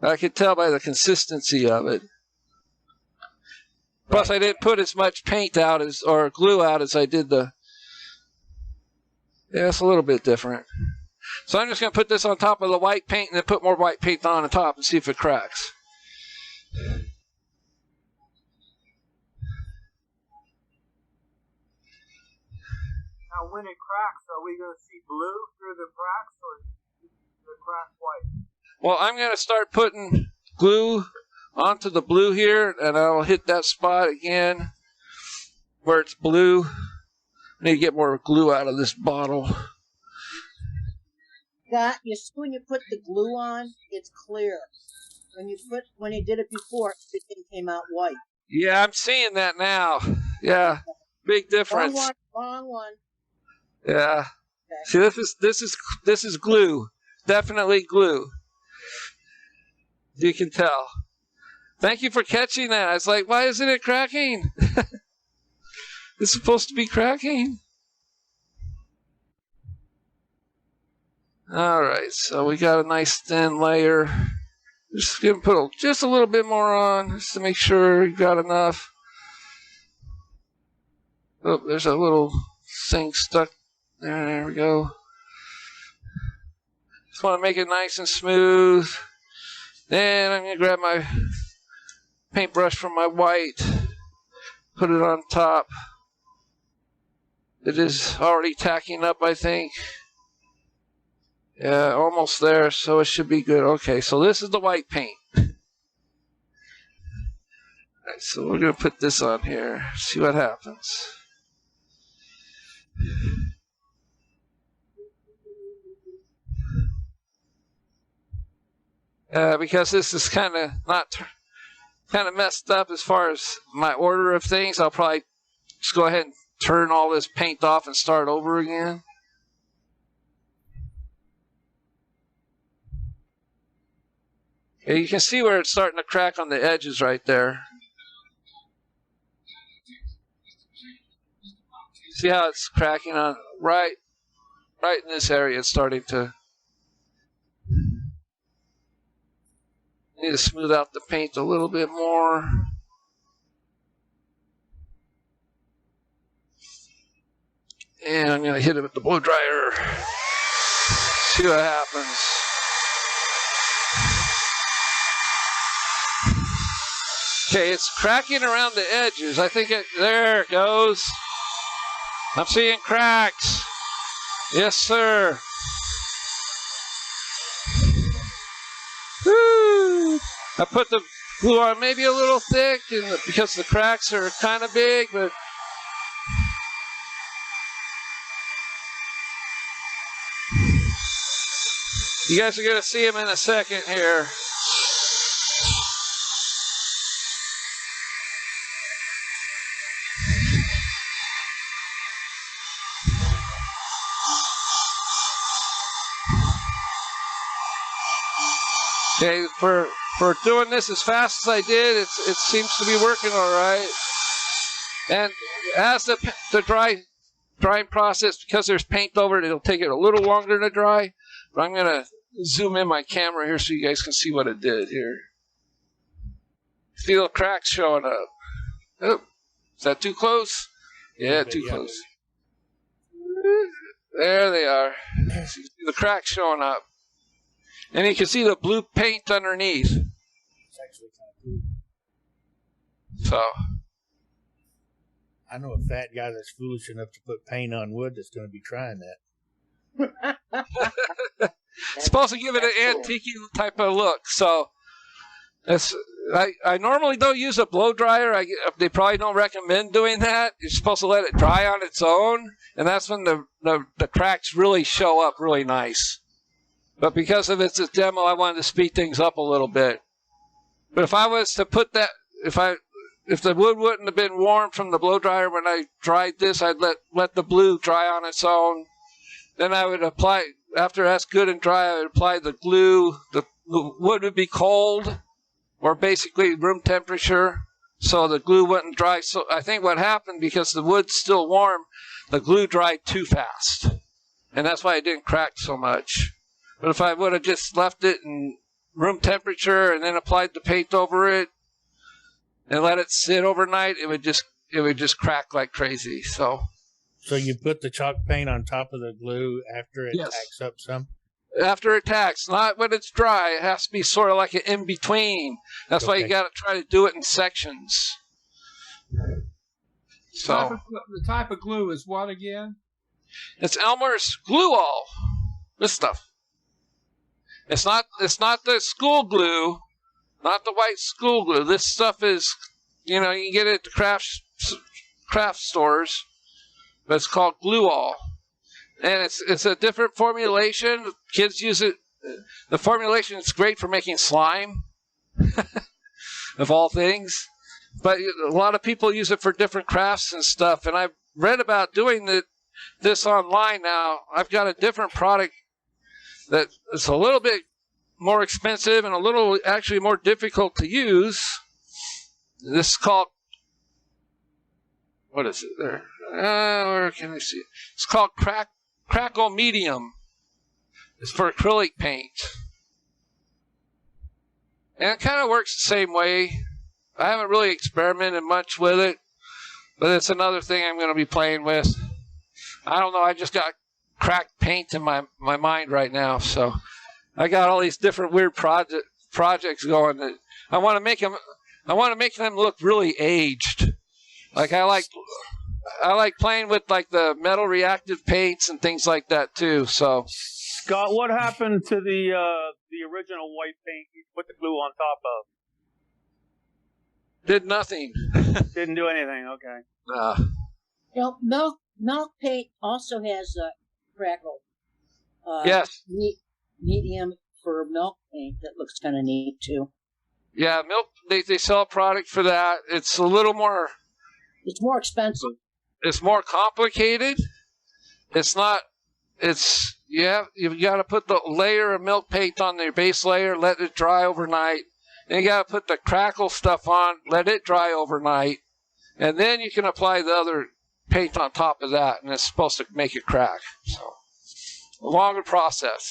I can tell by the consistency of it. Plus, I didn't put as much paint out or glue out as I did the... Yeah, it's a little bit different. So I'm just going to put this on top of the white paint and then put more white paint on the top and see if it cracks. Now, when it cracks, are we going to see blue through the cracks or the crack white? Well, I'm going to start putting glue onto the blue here, and I'll hit that spot again. where it's blue. I need to get more glue out of this bottle. Scott, you see when you put the glue on, it's clear. When you did it before, everything came out white. Yeah, I'm seeing that now. Yeah, big difference. Wrong one. Yeah. Okay. See, this is glue. Definitely glue. You can tell. Thank you for catching that. I was like, why isn't it cracking? It's supposed to be cracking. All right, so we got a nice thin layer. Just gonna put just a little bit more on, just to make sure you got enough. Oh, there's a little thing stuck there. There we go. Just want to make it nice and smooth. Then I'm gonna grab my paintbrush from my white, put it on top. It is already tacking up, I think. Yeah, almost there, so it should be good. Okay, so this is the white paint. All right, so we're going to put this on here, see what happens. Because this is kind of messed up as far as my order of things, I'll probably just go ahead and turn all this paint off and start over again. Yeah, you can see where it's starting to crack on the edges right there. See how it's cracking on right in this area. It's starting to. Need to smooth out the paint a little bit more. And I'm going to hit it with the blow dryer. See what happens. Okay, it's cracking around the edges. I think there it goes. I'm seeing cracks. Yes, sir. Woo! I put the glue on maybe a little thick because the cracks are kind of big, but you guys are going to see them in a second here. Okay, for doing this as fast as I did, it seems to be working all right. And as the drying process, because there's paint over it, it'll take it a little longer to dry. But I'm gonna zoom in my camera here so you guys can see what it did here. See the cracks showing up. Oh, is that too close? Yeah, too close. There they are. See the cracks showing up. And you can see the blue paint underneath. It's actually kind of cool. So. I know a fat guy that's foolish enough to put paint on wood that's going to be trying that. It's supposed to give it an antique type of look. So I normally don't use a blow dryer. They probably don't recommend doing that. You're supposed to let it dry on its own. And that's when the cracks really show up really nice. But because of it's a demo, I wanted to speed things up a little bit. But if I was to put that, if the wood wouldn't have been warm from the blow dryer when I dried this, I'd let the blue dry on its own. Then I would apply, after that's good and dry, I would apply the glue. The wood would be cold, or basically room temperature, so the glue wouldn't dry. So I think what happened, because the wood's still warm, the glue dried too fast. And that's why it didn't crack so much. But if I would have just left it in room temperature and then applied the paint over it and let it sit overnight, it would just crack like crazy. So you put the chalk paint on top of the glue after it tacks up some? After it tacks, not when it's dry. It has to be sort of like an in-between. That's why you got to try to do it in sections. So the type of glue is what again? It's Elmer's Glue All. This stuff. It's not the school glue, not the white school glue. This stuff is, you can get it at the craft stores, but it's called Glue All. And it's a different formulation. Kids use it. The formulation is great for making slime, of all things. But a lot of people use it for different crafts and stuff. And I've read about doing this online now. I've got a different product that is a little bit more expensive and a little actually more difficult to use. This is called, what is it there? Where can I see it? It's called Crackle Medium. It's for acrylic paint. And it kind of works the same way. I haven't really experimented much with it, but it's another thing I'm going to be playing with. I don't know, I just got cracked paint in my mind right now, so I got all these different weird projects going that I want to make them look really aged. Like I like playing with like the metal reactive paints and things like that too. So Scott, what happened to the original white paint you put the glue on top of? Did nothing. Didn't do anything. Okay. You know, milk paint also has a Crackle. Yes. Medium for milk paint that looks kind of neat too. Yeah, milk. They sell a product for that. It's a little more. It's more expensive. It's more complicated. It's not. It's you've got to put the layer of milk paint on your base layer, let it dry overnight. Then you got to put the Crackle stuff on, let it dry overnight, and then you can apply the other paint on top of that, and it's supposed to make it crack. So, a longer process.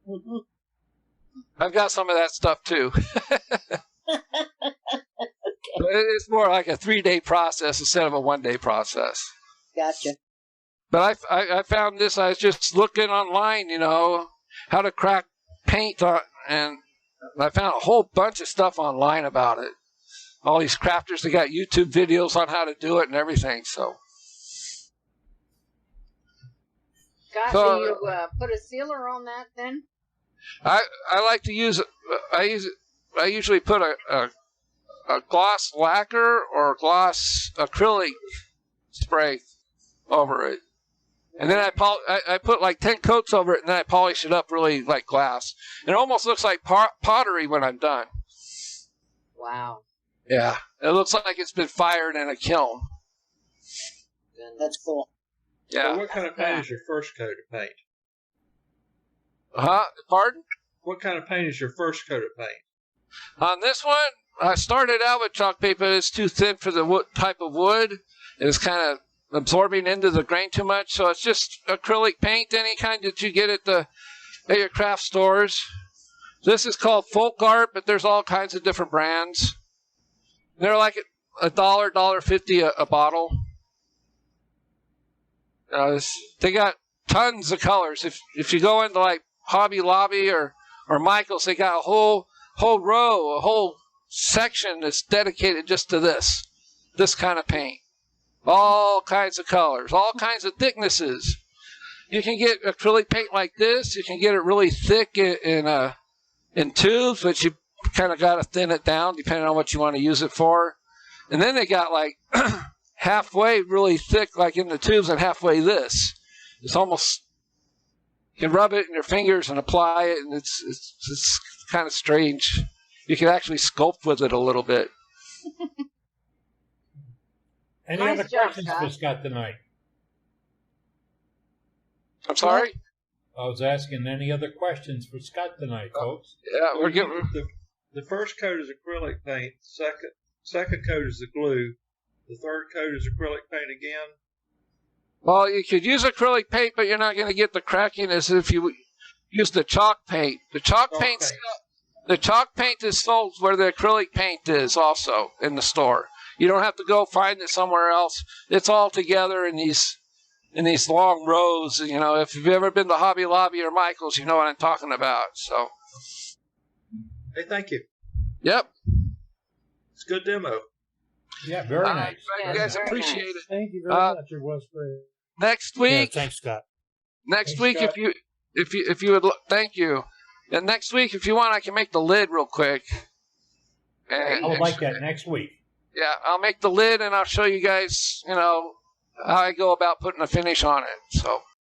Mm-hmm. I've got some of that stuff too. Okay. But it's more like a 3-day process instead of a 1-day process. Gotcha. But I found this. I was just looking online, how to crack paint on, and I found a whole bunch of stuff online about it. All these crafters, they got YouTube videos on how to do it and everything. So, Scott, do you put a sealer on that then? I like to use. I usually put a gloss lacquer or gloss acrylic spray over it, and then I put like 10 coats over it, and then I polish it up really like glass. It almost looks like pottery when I'm done. Wow. Yeah, it looks like it's been fired in a kiln. That's cool. Yeah. So what kind of paint is your first coat of paint? Pardon? What kind of paint is your first coat of paint? On this one, I started out with chalk paint, but it's too thin for the type of wood. It's kind of absorbing into the grain too much, so it's just acrylic paint, any kind that you get at your craft stores. This is called folk art, but there's all kinds of different brands. They're like $1, $1.50 a bottle. They got tons of colors. If you go into like Hobby Lobby or Michael's, they got a whole row, a whole section that's dedicated just to this kind of paint. All kinds of colors, all kinds of thicknesses. You can get acrylic paint like this. You can get it really thick in tubes, but you kind of got to thin it down depending on what you want to use it for. And then they got like halfway really thick, like in the tubes, and halfway this. It's almost, you can rub it in your fingers and apply it, and it's kind of strange. You can actually sculpt with it a little bit. Any other questions for Scott tonight? I'm sorry? I was asking any other questions for Scott tonight, folks. Yeah, we're getting... The first coat is acrylic paint. Second coat is the glue. The third coat is acrylic paint again. Well, you could use acrylic paint, but you're not going to get the crackiness if you use the chalk paint. The chalk paint is sold where the acrylic paint is also in the store. You don't have to go find it somewhere else. It's all together in these long rows. If you've ever been to Hobby Lobby or Michael's, you know what I'm talking about. So. Hey, thank you. Yep. It's a good demo. Yeah, very nice. You guys appreciate it. Thank you very much. It was great. Next week. Yeah, thanks, Scott. Next week, Scott. if you would, thank you. And next week, if you want, I can make the lid real quick. I would like that next week. Yeah, I'll make the lid and I'll show you guys, how I go about putting a finish on it. So.